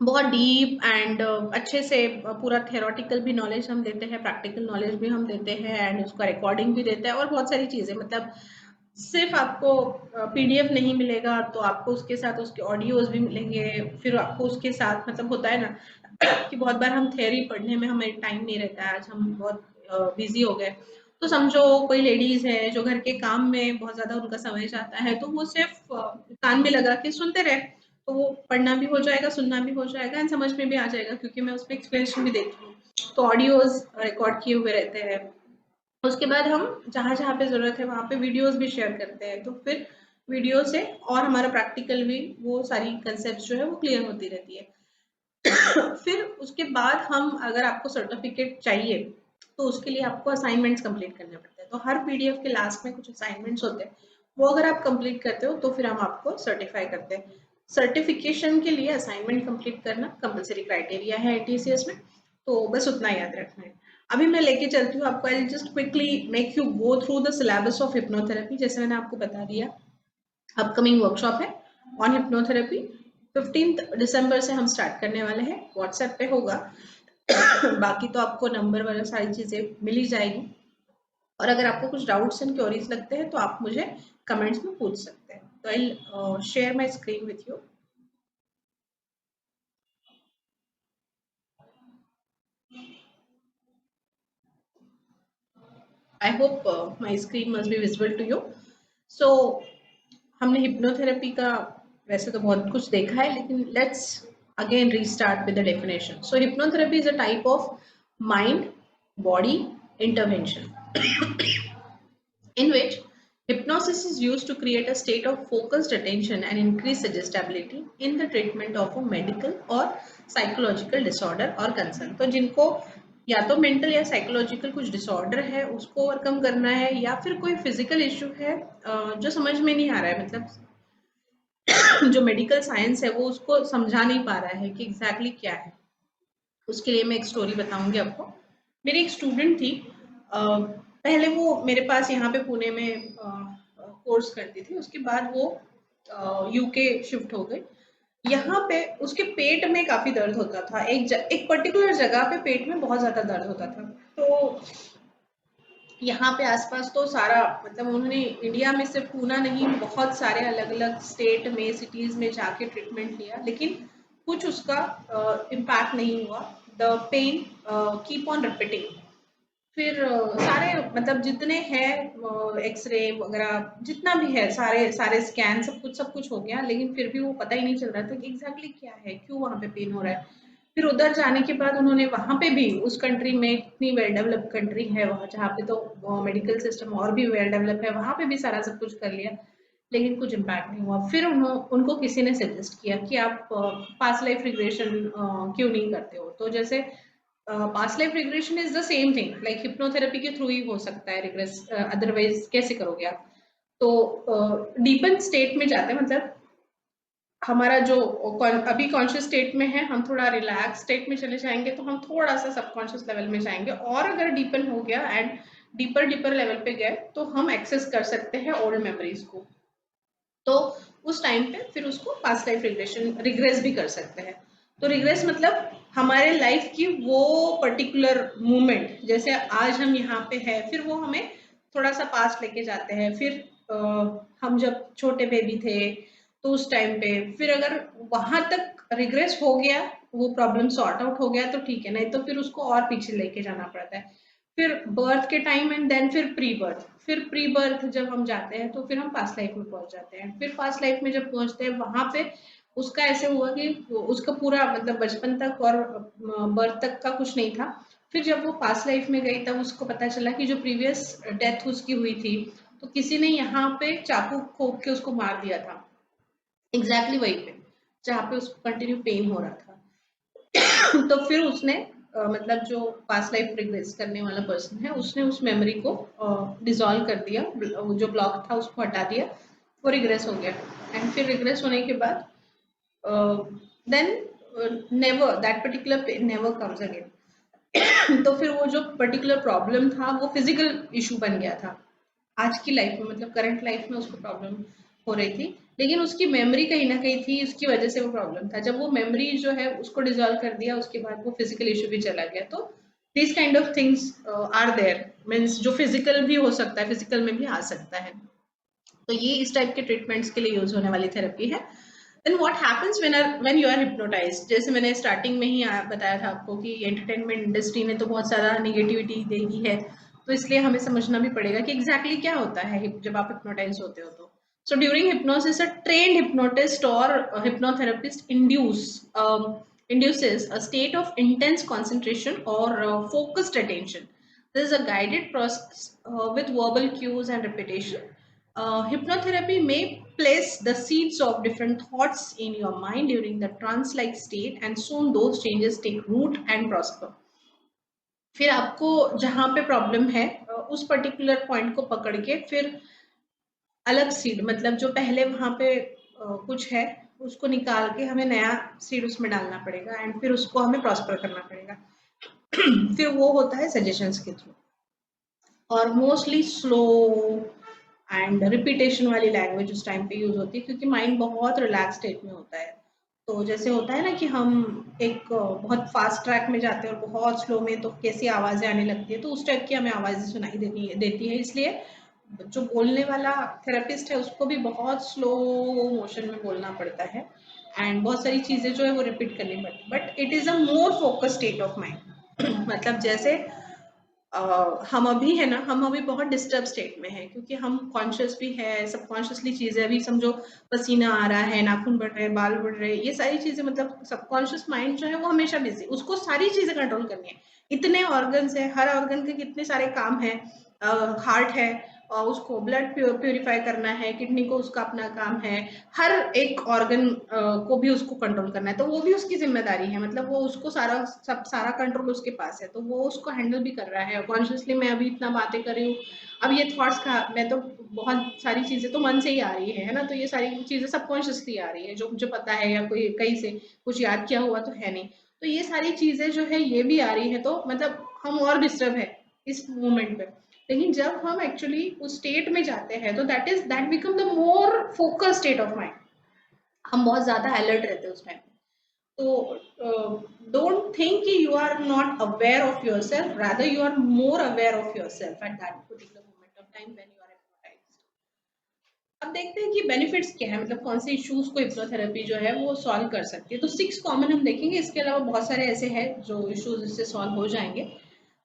बहुत डीप एंड अच्छे से पूरा थ्योरेटिकल भी नॉलेज हम देते हैं, प्रैक्टिकल नॉलेज भी हम देते हैं, एंड उसका रिकॉर्डिंग भी देते हैं और बहुत सारी चीज़ें। मतलब सिर्फ आपको पीडीएफ नहीं मिलेगा, तो आपको उसके साथ उसके ऑडियोज भी मिलेंगे। फिर आपको उसके साथ मतलब होता है ना कि बहुत बार हम थ्योरी पढ़ने में हमें टाइम नहीं रहता है, आज हम बहुत बिजी हो गए। तो समझो कोई लेडीज है जो घर के काम में बहुत ज्यादा उनका समय जाता है, तो वो सिर्फ कान में लगा के सुनते रहे, तो वो पढ़ना भी हो जाएगा, सुनना भी हो जाएगा एंड समझ में भी आ जाएगा, क्योंकि मैं उसमें एक्सप्लेनेशन भी देती हूँ। तो ऑडियोज रिकॉर्ड किए हुए रहते हैं। उसके बाद हम जहाँ जहाँ पे जरूरत है वहाँ पे वीडियोस भी शेयर करते हैं, तो फिर वीडियो से और हमारा प्रैक्टिकल भी वो सारी कंसेप्ट जो है वो क्लियर होती रहती है। फिर उसके बाद हम, अगर आपको सर्टिफिकेट चाहिए तो उसके लिए आपको असाइनमेंट्स कंप्लीट करने पड़ते हैं। तो हर पीडीएफ के लास्ट में कुछ असाइनमेंट्स होते हैं, वो अगर आप कंप्लीट करते हो तो फिर हम आपको सर्टिफाई करते हैं। सर्टिफिकेशन के लिए असाइनमेंट कंप्लीट करना कंपलसरी क्राइटेरिया है आईटीसीएस में, तो बस उतना याद रखना है। अभी मैं लेके चलती हूँ आपको, I just quickly make you go through the syllabus of hypnotherapy. जैसे मैंने आपको बता दिया, अपकमिंग वर्कशॉप है ऑन हिप्नोथेरेपी, 15 दिसंबर से हम स्टार्ट करने वाले हैं। व्हाट्सएप पे होगा। बाकी तो आपको नंबर वगैरह सारी चीजें मिल ही जाएगी। और अगर आपको कुछ डाउट्स एंड क्वेरीज लगते हैं तो आप मुझे कमेंट्स में पूछ सकते हैं। तो I share my screen with you. I hope my screen must be visible to you. So हमने हिप्नोथेरेपी का वैसे तो बहुत कुछ देखा है, लेकिन let's again restart with the definition. So hypnotherapy is a type of mind body intervention in which hypnosis is used to create a state of focused attention and increase suggestibility in the treatment of a medical or psychological disorder or concern। तो जिनको या तो mental या psychological कुछ disorder है उसको overcome करना है, या फिर कोई फिजिकल इश्यू है जो समझ में नहीं आ रहा है, मतलब जो मेडिकल साइंस है वो उसको समझा नहीं पा रहा है कि एग्जैक्टली क्या है। उसके लिए मैं एक स्टोरी बताऊंगी आपको। मेरी एक स्टूडेंट थी, पहले वो मेरे पास यहाँ पे पुणे में कोर्स करती थी, उसके बाद वो यूके शिफ्ट हो गई। यहाँ पे उसके पेट में काफी दर्द होता था, एक पर्टिकुलर जगह पे पेट में बहुत ज्यादा दर्द होता था। तो यहाँ पे आसपास तो सारा, मतलब उन्होंने इंडिया में सिर्फ पूना नहीं, बहुत सारे अलग अलग स्टेट में सिटीज में जाके ट्रीटमेंट लिया, लेकिन कुछ उसका इम्पैक्ट नहीं हुआ। The pain keep on repeating. फिर सारे मतलब जितने हैं एक्सरे वगैरह जितना भी है, सारे सारे स्कैन सब कुछ हो गया, लेकिन फिर भी वो पता ही नहीं चल रहा था कि एग्जैक्टली क्या है, क्यों वहाँ पे पेन हो रहा है। फिर उधर जाने के बाद उन्होंने वहाँ पे भी, उस कंट्री में इतनी वेल डेवलप कंट्री है वहाँ, जहाँ पे तो मेडिकल सिस्टम और भी वेल डेवलप है, वहाँ पे भी सारा सब कुछ कर लिया, लेकिन कुछ इम्पैक्ट नहीं हुआ। फिर उनको किसी ने सजेस्ट किया कि आप पास्ट लाइफ रिग्रेशन क्यों नहीं करते हो। तो जैसे past life regression is the same thing, like hypnotherapy के थ्रू ही हो सकता है रिग्रेस, अदरवाइज कैसे करोगे आप। तो डीपन स्टेट में जाते हैं, मतलब हमारा जो अभी कॉन्शियस स्टेट में है, हम थोड़ा रिलैक्स स्टेट में चले जाएंगे, तो हम थोड़ा सा सबकॉन्शियस लेवल में जाएंगे, और अगर डीपन हो गया एंड डीपर डीपर लेवल पे गए तो हम एक्सेस कर सकते हैं ओल्ड मेमोरीज को। तो उस टाइम पे फिर उसको पास्ट लाइफ रिग्रेशन रिग्रेस भी कर सकते हैं। तो रिग्रेस मतलब हमारे लाइफ की वो पर्टिकुलर मोमेंट, जैसे आज हम यहाँ पे है, फिर वो हमें थोड़ा सा पास्ट लेके जाते हैं। फिर हम जब छोटे बेबी थे तो उस टाइम पे, फिर अगर वहां तक रिग्रेस हो गया, वो प्रॉब्लम सॉर्ट आउट हो गया तो ठीक है, नहीं तो फिर उसको और पीछे लेके जाना पड़ता है। फिर बर्थ के टाइम एंड देन फिर प्री बर्थ। फिर प्री बर्थ जब हम जाते हैं तो फिर हम पास्ट लाइफ में पहुंच जाते हैं। फिर पास्ट लाइफ में जब पहुंचते हैं वहां पे उसका ऐसे हुआ कि उसका पूरा मतलब बचपन तक और बर्थ तक का कुछ नहीं था। फिर जब वो पास्ट लाइफ में गई तब उसको पता चला कि जो प्रीवियस डेथ उसकी हुई थी, तो किसी ने यहाँ पे चाकू ठोक के उसको मार दिया था, एग्जैक्टली वही पे जहाँ पे उसको कंटिन्यू पेन हो रहा था। तो फिर उसने मतलब जो पास्ट लाइफ रिग्रेस करने वाला पर्सन है, उसने उस मेमोरी को डिसॉल्व कर दिया, जो ब्लॉक था उसको हटा दिया, वो रिग्रेस हो गया। एंड फिर रिग्रेस होने के बाद then never that particular pain never comes again. तो फिर वो जो पर्टिकुलर प्रॉब्लम था वो फिजिकल इशू बन गया था आज की लाइफ में, मतलब करंट लाइफ में उसको प्रॉब्लम हो रही थी, लेकिन उसकी मेमोरी कहीं ना कहीं थी, उसकी वजह से वो प्रॉब्लम था। जब वो मेमोरी जो है उसको डिजोल्व कर दिया, उसके बाद वो फिजिकल इशू भी चला गया। तो this kind of things are there, means जो फिजिकल भी हो सकता है, फिजिकल में भी आ सकता है। तो ये इस टाइप के ट्रीटमेंट्स के लिए यूज होने वाली थेरेपी है। Then what happens when you are hypnotized, जैसे मैंने स्टार्टिंग में ही बताया था आपको कि एंटरटेनमेंट इंडस्ट्री ने तो बहुत सारा निगेटिविटी दे दी है, तो इसलिए हमें समझना भी पड़ेगा कि एग्जैक्टली क्या होता है जब आप हिप्नोटाइज होते हो। तो so during hypnosis a trained hypnotist or a hypnotherapist induces a state of intense concentration or focused attention. This is a guided process with verbal cues and repetition. Hypnotherapy may place the seeds of different thoughts in your mind during the trance-like state, and soon those changes take root and prosper. फिर आपको जहाँ पे problem है उस particular point को पकड़ के फिर अलग सीड, मतलब जो पहले वहां पे कुछ है उसको निकाल के हमें नया सीड उसमें डालना पड़ेगा, एंड फिर उसको हमें प्रॉस्पर करना पड़ेगा। फिर वो होता है सजेशंस के थ्रू, और मोस्टली स्लो एंड रिपीटेशन वाली लैंग्वेज उस टाइम पे यूज होती है, क्योंकि माइंड बहुत रिलैक्स स्टेट में होता है। तो जैसे होता है ना कि हम एक बहुत फास्ट ट्रैक में जाते हैं और बहुत स्लो में तो कैसी आवाजें आने लगती है, तो उस टाइप की हमें आवाजें सुनाई देती है। इसलिए जो बोलने वाला थेरेपिस्ट है उसको भी बहुत स्लो मोशन में बोलना पड़ता है, एंड बहुत सारी चीजें जो है वो रिपीट करनी पड़ती है, but it is a more focus state of mind. मतलब जैसे हम अभी है ना, हम अभी बहुत डिस्टर्ब स्टेट में है, क्योंकि हम कॉन्शियस भी है, सबकॉन्शियसली चीजें अभी समझो, पसीना आ रहा है, नाखून बढ़ रहे हैं, बाल बढ़ रहे हैं, ये सारी चीजें, मतलब सबकॉन्शियस माइंड जो है वो हमेशा बिजी, उसको सारी चीजें कंट्रोल करनी है। इतने ऑर्गन्स है, हर ऑर्गन के कितने सारे काम है, हार्ट है और उसको ब्लड प्यूरिफाई करना है, किडनी को उसका अपना काम है, हर एक ऑर्गन को भी उसको कंट्रोल करना है, तो वो भी उसकी जिम्मेदारी है। मतलब वो उसको सारा कंट्रोल उसके पास है, तो वो उसको हैंडल भी कर रहा है कॉन्शियसली। मैं अभी इतना बातें कर रही हूँ, अब ये थॉट्स का मैं तो बहुत सारी चीजें तो मन से ही आ रही है ना, तो ये सारी चीजें सबकॉन्शियसली आ रही है, जो मुझे पता है या कोई कहीं से कुछ याद किया हुआ तो है नहीं। तो ये सारी चीजें जो है ये भी आ रही है, तो मतलब हम और डिस्टर्ब है इस मोमेंट पे। लेकिन जब हम एक्चुअली उस स्टेट में जाते हैं तो that become the more focus state of mind, हम बहुत ज्यादा अलर्ट रहते हैं उस टाइम। तो डोंट थिंक कि you are not aware of your self, rather you are more aware of your self at that particular moment of time when you are hypnotized. अब देखते हैं कि बेनिफिट्स क्या है, मतलब कौन से इश्यूज को हिप्नोथेरेपी जो है वो सॉल्व कर सकती है। तो 6 कॉमन हम देखेंगे, इसके अलावा बहुत सारे ऐसे हैं जो इश्यूज इससे सॉल्व हो जाएंगे।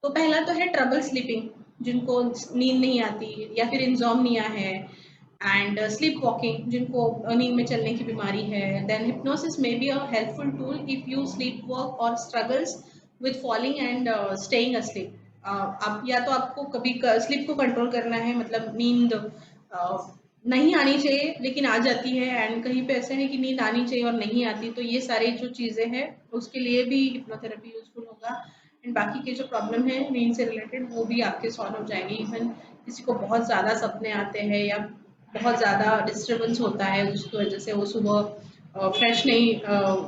तो पहला तो है ट्रबल स्लीपिंग, जिनको नींद नहीं आती या फिर इंसोम्निया है, एंड स्लीप वॉकिंग, जिनको नींद में चलने की बीमारी है। Then hypnosis may be a helpful tool if you sleepwalk और struggles with falling and staying asleep. आप या तो आपको कभी स्लीप को कंट्रोल करना है, मतलब नींद नहीं आनी चाहिए लेकिन आ जाती है, एंड कहीं पे ऐसे है कि नींद आनी चाहिए और नहीं आती, तो ये सारी जो चीजें हैं उसके लिए भी हिप्नोथेरेपी यूजफुल होगा। एंड बाकी के जो प्रॉब्लम है नींद से रिलेटेड वो भी आपके सॉल्व हो जाएंगे। इवन किसी को बहुत ज्यादा सपने आते हैं या बहुत ज्यादा डिस्टर्बेंस होता है उसकी वजह से वो सुबह फ्रेश नहीं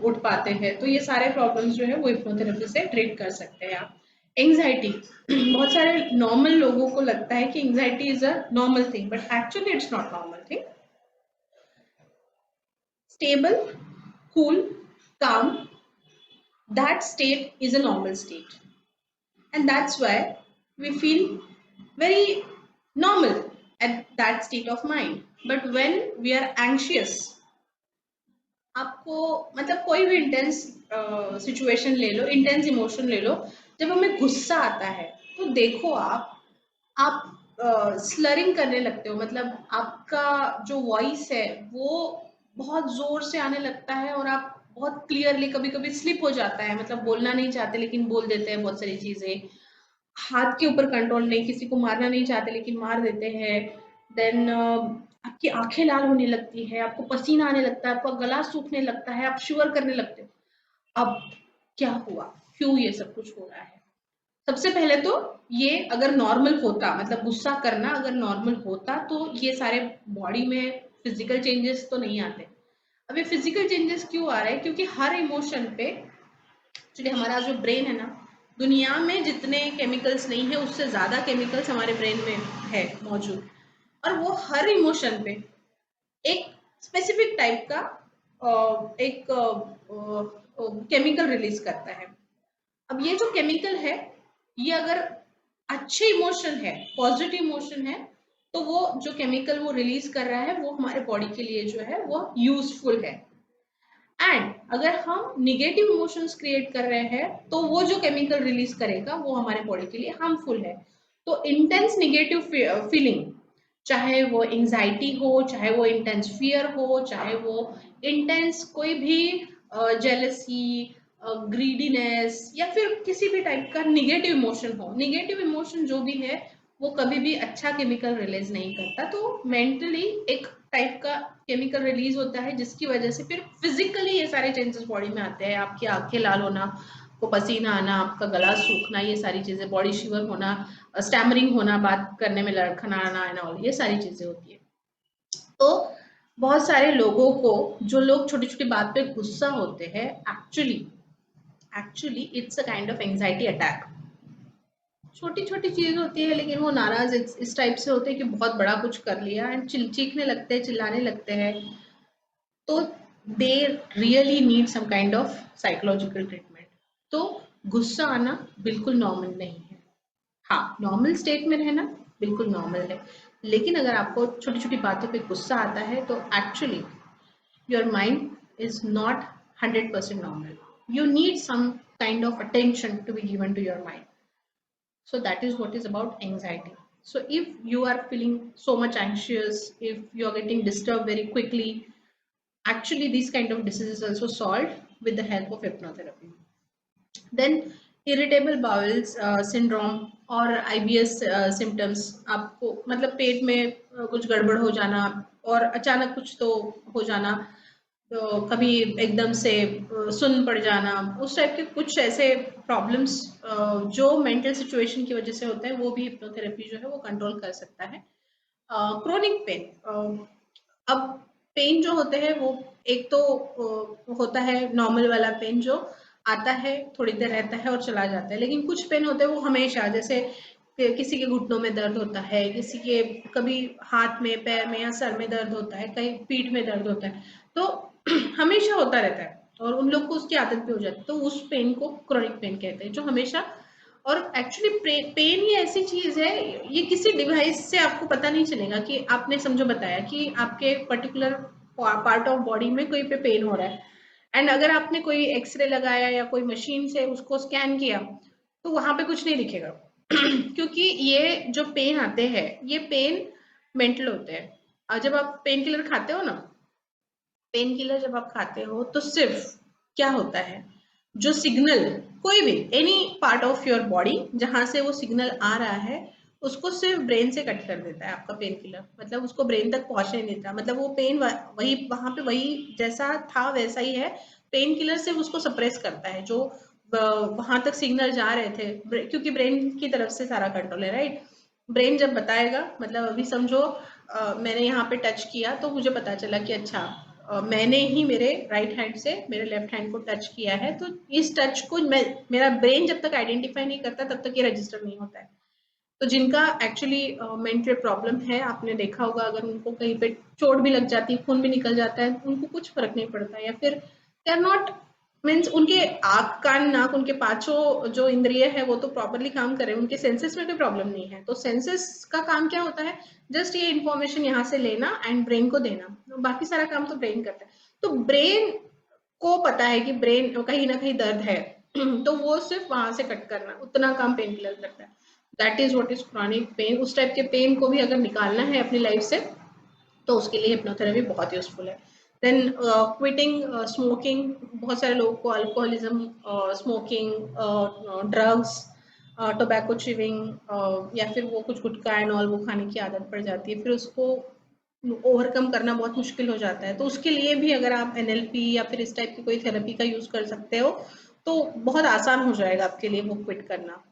उठ पाते हैं, तो ये सारे प्रॉब्लम्स जो है वो हिप्नोथेरेपी से ट्रीट कर सकते हैं आप। एंग्जाइटी, बहुत सारे नॉर्मल लोगों को लगता है कि anxiety is a normal thing, but actually it's not normal thing. Stable, cool, calm, that state is a normal state, and that's why we feel very normal at that state of mind. But when we are anxious, आपको मतलब कोई भी intense situation ले लो, intense emotion ले लो, जब हमें गुस्सा आता है तो देखो आप स्लरिंग करने लगते हो, मतलब आपका जो वॉइस है वो बहुत जोर से आने लगता है, और आप बहुत क्लियरली, कभी कभी स्लिप हो जाता है, मतलब बोलना नहीं चाहते लेकिन बोल देते हैं बहुत सारी चीजें। हाथ के ऊपर कंट्रोल नहीं, किसी को मारना नहीं चाहते लेकिन मार देते हैं। देन आपकी आंखें लाल होने लगती है, आपको पसीना आने लगता है, आपका गला सूखने लगता है, आप शिवर करने लगते हो। अब क्या हुआ, क्यों ये सब कुछ हो रहा है? सबसे पहले तो ये अगर नॉर्मल होता, मतलब गुस्सा करना अगर नॉर्मल होता तो ये सारे बॉडी में फिजिकल चेंजेस तो नहीं आते। अब ये फिजिकल चेंजेस क्यों आ रहे हैं? क्योंकि हर इमोशन पे एक्चुअली हमारा जो ब्रेन है ना, दुनिया में जितने केमिकल्स नहीं है उससे ज्यादा केमिकल्स हमारे ब्रेन में है मौजूद, और वो हर इमोशन पे एक स्पेसिफिक टाइप का एक केमिकल रिलीज करता है। अब ये जो केमिकल है, ये अगर अच्छे इमोशन है, पॉजिटिव इमोशन है, तो वो जो केमिकल वो रिलीज कर रहा है वो हमारे बॉडी के लिए जो है वो यूजफुल है। एंड अगर हम निगेटिव इमोशंस क्रिएट कर रहे हैं तो वो जो केमिकल रिलीज करेगा वो हमारे बॉडी के लिए हार्मफुल है। तो इंटेंस निगेटिव फीलिंग, चाहे वो एंजाइटी हो, चाहे वो इंटेंस फियर हो, चाहे वो इंटेंस कोई भी जेलसी, ग्रीडीनेस, या फिर किसी भी टाइप का निगेटिव इमोशन हो, निगेटिव इमोशन जो भी है वो कभी भी अच्छा केमिकल रिलीज नहीं करता। तो मेंटली एक टाइप का केमिकल रिलीज होता है जिसकी वजह से फिर फिजिकली ये सारे चेंजेस बॉडी में आते हैं। आपकी आंखें लाल होना, को पसीना आना, आपका गला सूखना, ये सारी चीजें, बॉडी शिवर होना, स्टैमरिंग होना, बात करने में लड़खड़ाना आना, ये सारी चीजें होती है। तो बहुत सारे लोगों को, जो लोग छोटी छोटी बात पे गुस्सा होते हैं, actually it's a kind of anxiety attack. छोटी छोटी चीज होती है लेकिन वो नाराज इस टाइप से होते हैं कि बहुत बड़ा कुछ कर लिया, एंड चीखने लगते हैं, चिल्लाने लगते हैं। तो they really need some kind of psychological treatment. तो गुस्सा आना बिल्कुल नॉर्मल नहीं है। हाँ, नॉर्मल स्टेट में रहना बिल्कुल नॉर्मल है, लेकिन अगर आपको छोटी छोटी बातों पे गुस्सा आता है तो actually your mind is not 100% normal. You need some kind of attention to be given to your mind. So that is what is about anxiety. So if you are feeling so much anxious, if you are getting disturbed very quickly, actually these kind of diseases also solved with the help of hypnotherapy. Then irritable bowels syndrome और IBS symptoms, आपको मतलब पेट में कुछ गड़बड़ हो जाना और अचानक कुछ तो हो जाना, तो कभी एकदम से सुन्न पड़ जाना, उस टाइप के कुछ ऐसे प्रॉब्लम्स जो मेंटल सिचुएशन की वजह से होते हैं, वो भी हिप्नोथेरेपी जो है वो कंट्रोल कर सकता है। क्रोनिक पेन, अब पेन जो होते हैं वो एक तो होता है नॉर्मल वाला पेन जो आता है, थोड़ी देर रहता है और चला जाता है, लेकिन कुछ पेन होते हैं वो हमेशा, जैसे किसी के घुटनों में दर्द होता है, किसी के कभी हाथ में, पैर में या सर में दर्द होता है, कहीं पीठ में दर्द होता है, तो हमेशा होता रहता है और उन लोग को उसकी आदत भी हो जाती है। तो उस पेन को क्रोनिक पेन कहते हैं, जो हमेशा, और एक्चुअली पेन ये ऐसी चीज है, ये किसी डिवाइस से आपको पता नहीं चलेगा कि आपने समझो बताया कि आपके पर्टिकुलर पार्ट ऑफ बॉडी में कोई पे पेन हो रहा है, एंड अगर आपने कोई एक्सरे लगाया या कोई मशीन से उसको स्कैन किया तो वहां पे कुछ नहीं दिखेगा क्योंकि ये जो पेन आते हैं ये पेन मेंटल होते हैं। और जब आप पेन किलर खाते हो ना, पेन किलर जब आप खाते हो तो सिर्फ क्या होता है, जो सिग्नल कोई भी any part of your body जहां से वो सिग्नल आ रहा है उसको सिर्फ ब्रेन से कट कर देता है आपका पेन किलर, मतलब उसको ब्रेन तक पहुंचने नहीं देता, मतलब वो पेन वही वहां पे वही जैसा था वैसा ही है, पेन किलर सिर्फ उसको सप्रेस करता है जो वहां तक सिग्नल जा रहे थे, क्योंकि ब्रेन की तरफ से सारा कंट्रोल है, राइट। ब्रेन जब बताएगा, मतलब अभी समझो मैंने यहाँ पे टच किया तो मुझे पता चला कि अच्छा मैंने ही मेरे राइट हैंड से मेरे लेफ्ट हैंड को टच किया है, तो इस टच को मेरा ब्रेन जब तक आइडेंटिफाई नहीं करता तब तक ये रजिस्टर नहीं होता है। तो जिनका एक्चुअली मेंटल प्रॉब्लम है, आपने देखा होगा अगर उनको कहीं पे चोट भी लग जाती है, खून भी निकल जाता है, उनको कुछ फर्क नहीं पड़ता, या फिर दे आर नॉट, मीन्स उनके आँख कान नाक उनके पांचों जो इंद्रिय है वो तो प्रॉपरली काम करे, उनके सेंसेस में कोई प्रॉब्लम नहीं है। तो सेंसेस का काम क्या होता है, जस्ट ये इन्फॉर्मेशन यहाँ से लेना एंड ब्रेन को देना, तो बाकी सारा काम तो ब्रेन करता है। तो ब्रेन को पता है कि ब्रेन कहीं ना कहीं दर्द है तो वो सिर्फ वहां से कट करना, उतना काम पेन किलर करता है। That is what is chronic pain. उस टाइप के पेन को भी अगर निकालना है अपनी लाइफ से तो उसके लिए हिप्नोथेरेपी बहुत यूजफुल है। देन क्विटिंग स्मोकिंग, बहुत सारे लोगों को alcoholism, smoking, drugs, tobacco chewing, या फिर वो कुछ गुटखा एंड ऑल वो खाने की आदत पड़ जाती है, फिर उसको ओवरकम करना बहुत मुश्किल हो जाता है। तो उसके लिए भी अगर आप NLP या फिर इस टाइप की कोई थेरेपी का यूज कर सकते हो तो बहुत आसान हो जाएगा आपके लिए वो क्विट करना।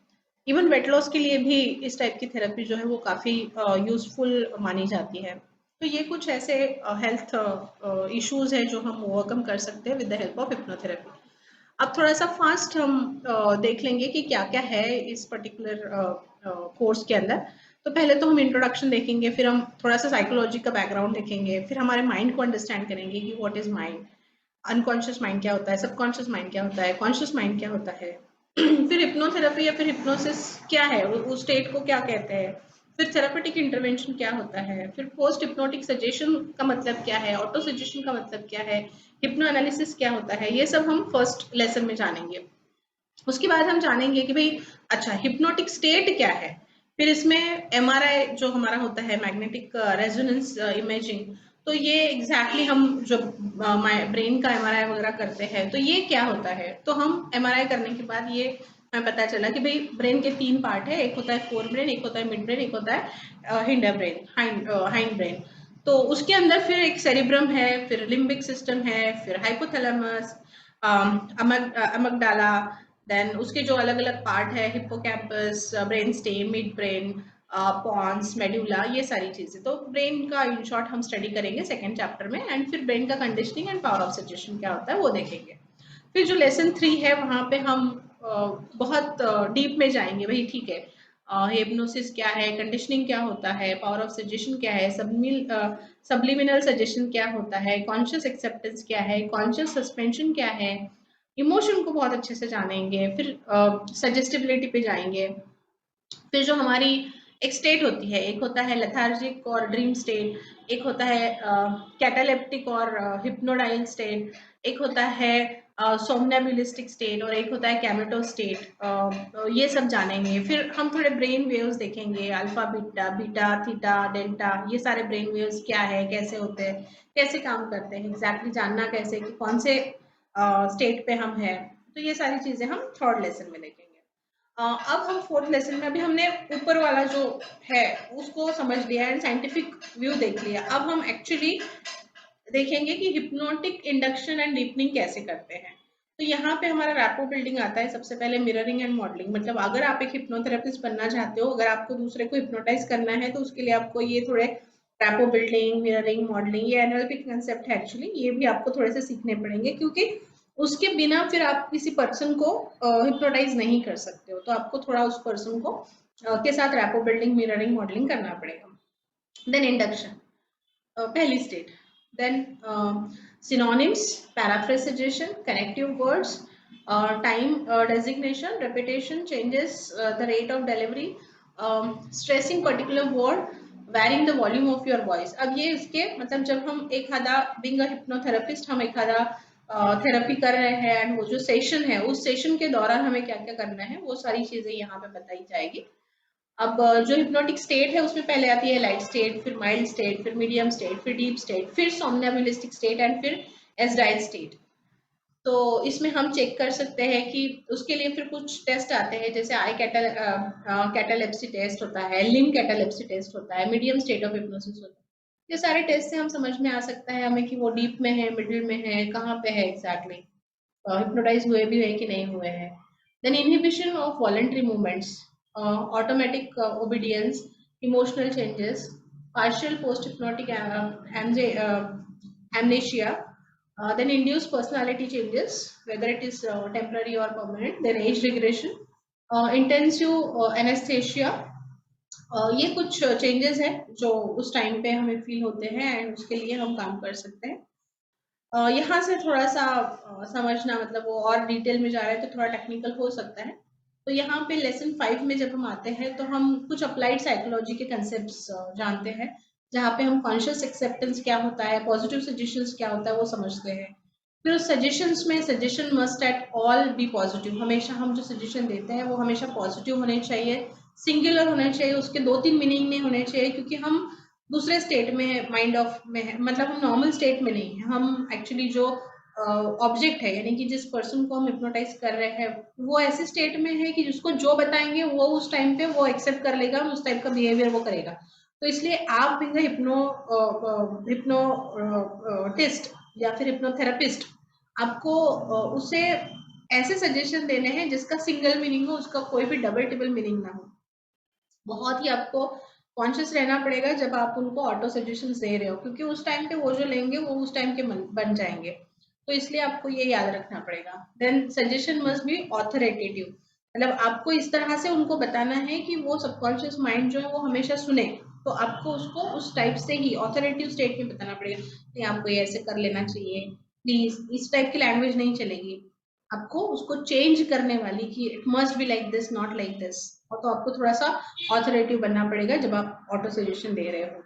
इवन वेट लॉस के लिए भी इस टाइप की थेरेपी जो है वो काफी यूजफुल मानी जाती है। तो ये कुछ ऐसे हेल्थ इश्यूज है जो हम ओवरकम कर सकते हैं with the help of hypnotherapy. अब थोड़ा सा फास्ट हम देख लेंगे कि क्या क्या है इस पर्टिकुलर कोर्स के अंदर। तो पहले तो हम इंट्रोडक्शन देखेंगे, फिर हम थोड़ा सा साइकोलॉजी का बैकग्राउंड देखेंगे, फिर हमारे माइंड को अंडरस्टैंड करेंगे कि what is mind, unconscious mind क्या होता है, सबकॉन्शियस माइंड क्या होता है, कॉन्शियस माइंड क्या होता है। फिर हिप्नोथेरेपी या फिर हिप्नोसिस क्या है, उस स्टेट को क्या कहते हैं, फिर थेरापेटिक इंटरवेंशन क्या होता है, फिर पोस्ट हिप्नोटिक सजेशन का मतलब क्या है, ऑटो सजेशन का मतलब क्या है, हिप्नो एनालिसिस क्या होता है, ये सब हम फर्स्ट लेसन में जानेंगे। उसके बाद हम जानेंगे कि भाई अच्छा हिप्नोटिक स्टेट क्या है। फिर इसमें एमआरआई जो हमारा होता है, मैग्नेटिक रेजोनेंस इमेजिंग, तो ये एग्जैक्टली हम जो ब्रेन का एमआरआई वगैरह करते हैं तो ये क्या होता है। तो हम एमआरआई करने के बाद ये हमें पता चला कि भाई ब्रेन के 3 पार्ट है, एक होता है फोर ब्रेन, एक होता है मिड ब्रेन, एक होता है हिंडर ब्रेन, हाइंड ब्रेन। तो उसके अंदर फिर एक सेरिब्रम है, फिर लिम्बिक सिस्टम है, फिर हाइपोथैलेमस, अमगडाला, देन उसके जो अलग अलग पार्ट है, hippocampus, brain stem, mid brain, pons, medulla, ये सारी चीजें। तो ब्रेन का इन शॉर्ट हम स्टडी करेंगे सेकेंड चैप्टर में, एंड फिर ब्रेन का conditioning and power of suggestion क्या होता है वो देखेंगे। फिर जो लेसन 3 है वहां पे हम बहुत डीप में जाएंगे, भाई ठीक है हिप्नोसिस क्या है, कंडीशनिंग क्या होता है, पावर ऑफ सजेशन क्या है, सबलिमिनल सजेशन क्या होता है, कॉन्शियस एक्सेप्टेंस क्या है, कॉन्शियस सस्पेंशन क्या है, इमोशन को बहुत अच्छे से जानेंगे, फिर सजेस्टिबिलिटी पे जाएंगे। फिर जो हमारी एक स्टेट होती है, एक होता है लेथार्जिक और ड्रीम स्टेट, एक होता है कैटालेप्टिक और हिप्नोडाइल स्टेट, एक होता है सोमनेबुलिस्टिक स्टेट, और एक होता है कैमेटो स्टेट। तो ये सब जानेंगे। फिर हम थोड़े ब्रेन वेव्स देखेंगे, alpha beta, beta theta delta, ये सारे ब्रेन वेव्स क्या है, कैसे होते हैं, कैसे काम करते हैं, एग्जैक्टली जानना कैसे कि कौन से स्टेट पे हम हैं। तो ये सारी चीजें हम थर्ड लेसन में देखेंगे। अब हम फोर्थ लेसन में, अभी हमने ऊपर वाला जो है उसको समझ लिया एंड साइंटिफिक व्यू देख लिया, अब हम एक्चुअली देखेंगे कि हिप्नोटिक इंडक्शन एंड डीपनिंग कैसे करते हैं। तो यहाँ पे हमारा रैपो बिल्डिंग आता है सबसे पहले, मिररिंग एंड मॉडलिंग। मतलब अगर आप एक हिप्नोथेरेपिस्ट बनना चाहते हो, अगर आपको दूसरे को हिप्नोटाइज करना है तो उसके लिए आपको ये थोड़े रैपो बिल्डिंग, मिररिंग, मॉडलिंग, ये एनएलपी कंसेप्ट है एक्चुअली, ये भी आपको थोड़े से सीखने पड़ेंगे, क्योंकि उसके बिना फिर आप किसी पर्सन को हिप्नोटाइज नहीं कर सकते हो। तो आपको थोड़ा उस पर्सन को के साथ रैपो बिल्डिंग, मिररिंग, मॉडलिंग करना पड़ेगा। देन इंडक्शन, पहली state. Then synonyms, paraphrasation, connective words, time designation, repetition changes the rate of delivery, stressing particular word, varying the volume of your voice। अब ये इसके मतलब जब हम एक आधा being a hypnotherapist, हम एक आधा थेरेपी कर रहे हैं एंड वो जो सेशन है उस सेशन के दौरान हमें क्या क्या करना है वो सारी चीजें यहाँ पे बताई जाएगी। अब जो हिप्नोटिक स्टेट है उसमें पहले आती है लाइट स्टेट, फिर माइल्ड स्टेट, फिर मीडियम स्टेट, फिर डीप स्टेट, फिर सोमनेबुलिस्टिक स्टेट एंड फिर एसडाइल स्टेट। तो इसमें हम चेक कर सकते हैं कि उसके लिए फिर कुछ टेस्ट आते हैं, जैसे आई कैटालेप्सी टेस्ट होता है, लिम कैटालेप्सी टेस्ट होता है, मीडियम स्टेट ऑफ हिप्नोसिस होता है। ये सारे टेस्ट से हम समझ में आ सकता है हमें कि वो डीप में है, मिडिल में है, कहाँ पे है एग्जैक्टली, हिप्नोटाइज हुए भी है कि नहीं हुए हैं। Then inhibition of voluntary movements, automatic obedience, emotional changes, partial post-hypnotic amnesia, then induced personality changes, whether it is temporary or permanent, then age regression, intensive anesthesia। ये कुछ चेंजेस हैं जो उस टाइम पे हमें फील होते हैं एंड उसके लिए हम काम कर सकते हैं। यहाँ से थोड़ा सा समझना, मतलब वो और डिटेल में जा रहे हैं तो थोड़ा टेक्निकल हो सकता है। तो यहाँ पे लेसन 5 में जब हम आते हैं तो हम कुछ अप्लाइड साइकोलॉजी के कंसेप्ट्स जानते हैं, जहाँ पे हम कॉन्शियस एक्सेप्टेंस क्या होता है, पॉजिटिव सजेशंस क्या होता है वो समझते हैं। फिर उस सजेशंस में suggestion must at all B positive, हमेशा हम जो सजेशन देते हैं वो हमेशा पॉजिटिव होने चाहिए, सिंगुलर होने चाहिए, उसके 2-3 मीनिंग नहीं होने चाहिए, क्योंकि हम दूसरे स्टेट में है, माइंड ऑफ में है, मतलब हम नॉर्मल स्टेट में नहीं है, हम एक्चुअली जो ऑब्जेक्ट है यानी कि जिस पर्सन को हम हिप्नोटाइज कर रहे हैं वो ऐसे स्टेट में है कि जिसको जो बताएंगे वो उस टाइम पे वो एक्सेप्ट कर लेगा, उस टाइप का बिहेवियर वो करेगा। तो इसलिए आप बिंग हिप्नोटिस्ट या फिर हिप्नोथेरेपिस्ट, आपको उसे ऐसे सजेशन देने हैं जिसका सिंगल मीनिंग हो, उसका कोई भी डबल टिबल मीनिंग ना हो। बहुत ही आपको कॉन्शियस रहना पड़ेगा जब आप उनको ऑटो सजेशन दे रहे हो, क्योंकि उस टाइम पे वो जो लेंगे वो उस टाइम के बन जाएंगे। तो इसलिए आपको ये याद रखना पड़ेगा। Then suggestion must be authoritative, मतलब आपको इस तरह से उनको बताना है कि वो सबकॉन्शियस माइंड जो है वो हमेशा सुने। तो आपको उसको उस टाइप से ही ऑथोरेटिव स्टेट में बताना पड़ेगा, नहीं आपको ये ऐसे कर लेना चाहिए, प्लीज, इस टाइप की लैंग्वेज नहीं चलेगी। आपको उसको चेंज करने वाली कि it must be like this, not like this. और तो आपको थोड़ा सा ऑथोरेटिव बनना पड़ेगा जब आप ऑटो सजेशन दे रहे हो।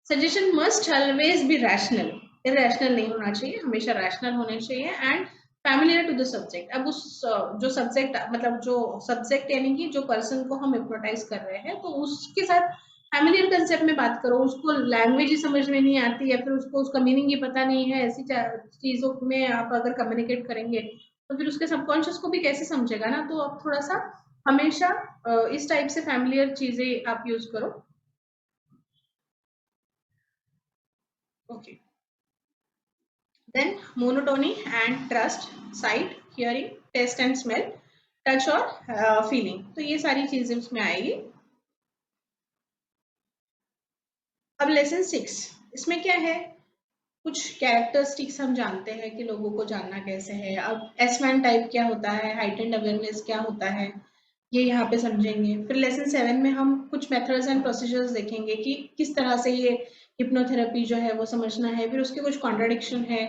Suggestion must always be rational, irrational नहीं होना चाहिए, हमेशा रैशनल होने चाहिए and familiar to the subject. अब उस जो सब्जेक्ट मतलब जो सब्जेक्ट यानी कि जो पर्सन को हम हिप्नोटाइज कर रहे हैं तो उसके साथ फैमिलियर कंसेप्ट में बात करो। उसको लैंग्वेज ही समझ में नहीं आती या फिर उसको उसका मीनिंग ही पता नहीं है, ऐसी चीजों में आप अगर कम्युनिकेट करेंगे तो फिर उसके सबकॉन्शियस को भी कैसे समझेगा ना। तो आप थोड़ा सा हमेशा इस टाइप से फैमिलियर चीजें आप यूज करो। Okay, then monotony and trust, sight, hearing, taste and smell, touch और feeling, तो ये सारी चीजें उसमें आएगी। अब लेसन 6, इसमें क्या है, कुछ कैरेक्टरिस्टिक्स हम जानते हैं कि लोगों को जानना कैसे है। अब S1 टाइप क्या होता है, हाइटेंड अवेयरनेस क्या होता है, ये यहाँ पे समझेंगे। फिर लेसन 7 में हम कुछ मेथड्स एंड प्रोसीजर्स देखेंगे कि किस तरह से ये हिप्नोथेरेपी जो है वो समझना है। फिर उसके कुछ कॉन्ट्रडिक्शन है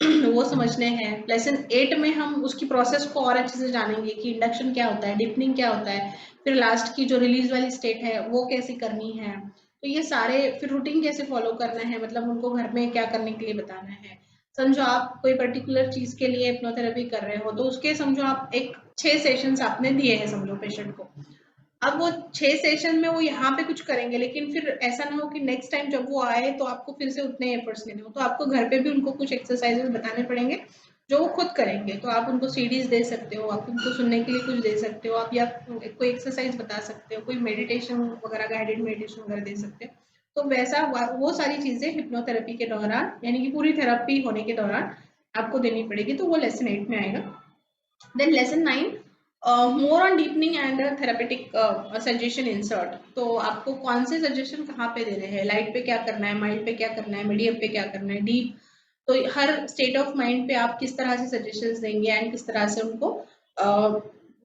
वो समझने हैं। लेसन 8 में हम उसकी प्रोसेस को और अच्छे से जानेंगे कि इंडक्शन क्या होता है, डिपनिंग क्या होता है, फिर लास्ट की जो रिलीज वाली स्टेट है वो कैसे करनी है। तो ये सारे, फिर रूटीन कैसे फॉलो करना है, मतलब उनको घर में क्या करने के लिए बताना है। समझो आप कोई पर्टिकुलर चीज के लिए हिप्नोथेरेपी कर रहे हो तो उसके समझो आप एक 6 सेशंस आपने दिए हैं समझो पेशेंट को। अब वो 6 सेशन में वो यहाँ पे कुछ करेंगे, लेकिन फिर ऐसा ना हो कि नेक्स्ट टाइम जब वो आए तो आपको फिर से उतने एफर्ट्स लेने हो। तो आपको घर पे भी उनको कुछ एक्सरसाइजेस बताने पड़ेंगे जो वो खुद करेंगे। तो आप उनको सीडीज दे सकते हो, आप उनको सुनने के लिए कुछ दे सकते हो, आप या कोई एक्सरसाइज बता सकते हो, कोई मेडिटेशन वगैरह, गाइडेड मेडिटेशन वगैरह दे सकते हो। तो वैसा वो सारी चीजें हिप्नोथेरेपी के दौरान यानी कि पूरी थेरेपी होने के दौरान आपको देनी पड़ेगी। तो वो लेसन 8 में आएगा। Then lesson 9, more on deepening and therapeutic suggestion insert। तो आपको कौन से सजेशन कहाँ पे देने हैं, लाइट पे क्या करना है, माइल्ड पे क्या करना है, मीडियम पे क्या करना है, डीप। तो हर स्टेट ऑफ माइंड पे आप किस तरह से सजेशंस देंगे एंड किस तरह से उनको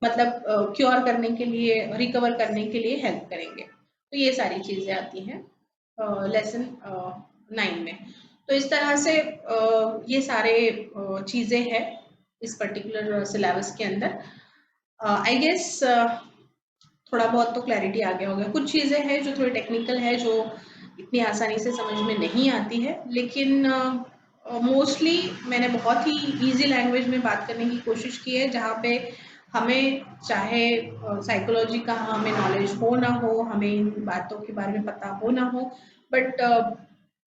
मतलब क्योर करने के लिए, रिकवर करने के लिए हेल्प करेंगे। तो ये सारी चीजें आती हैं लेसन 9 में। तो इस तरह से ये सारे चीजें हैं इस पर्टिकुलर सिलेबस के अंदर। आई गेस थोड़ा बहुत तो क्लैरिटी आ गया होगा। कुछ चीज़ें हैं जो थोड़ी टेक्निकल है, जो इतनी आसानी से समझ में नहीं आती है, लेकिन मोस्टली मैंने बहुत ही इजी लैंग्वेज में बात करने की कोशिश की है, जहाँ पे हमें चाहे साइकोलॉजी का हमें नॉलेज हो ना हो, हमें इन बातों के बारे में पता हो ना हो, बट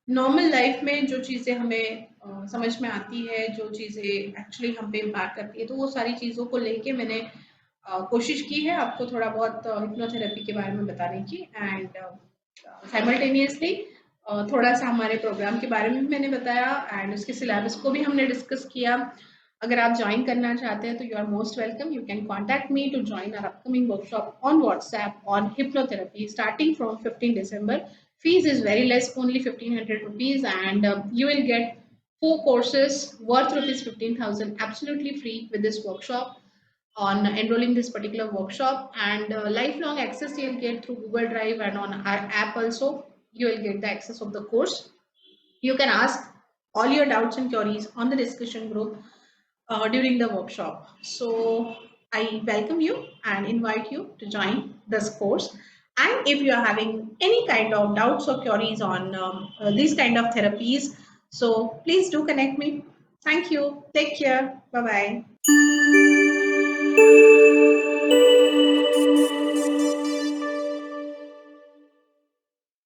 नॉर्मल लाइफ में जो चीज़ें हमें समझ में आती है, जो चीज़ें एक्चुअली हम पे इम्पैक्ट करती है, तो वो सारी चीज़ों को लेके मैंने कोशिश की है आपको थोड़ा बहुत हिप्नोथेरेपी के बारे में बताने की। एंड साइमल्टेनियसली थोड़ा सा हमारे प्रोग्राम के बारे में भी मैंने बताया एंड उसके सिलेबस को भी हमने डिस्कस किया। अगर आप ज्वाइन करना चाहते हैं तो you are most welcome. You can contact me to join our upcoming workshop on WhatsApp on hypnotherapy starting from 15 December. Fees is very less, only 1500 rupees, and you will get 4 courses worth rupees 15,000 absolutely free with this workshop on enrolling this particular workshop, and lifelong access you'll get through Google Drive, and on our app also you will get the access of the course. You can ask all your doubts and queries on the discussion group during the workshop. So I welcome you and invite you to join this course. And if you are having any kind of doubts or queries on these kind of therapies, so please do connect me. Thank you. Take care. Bye bye.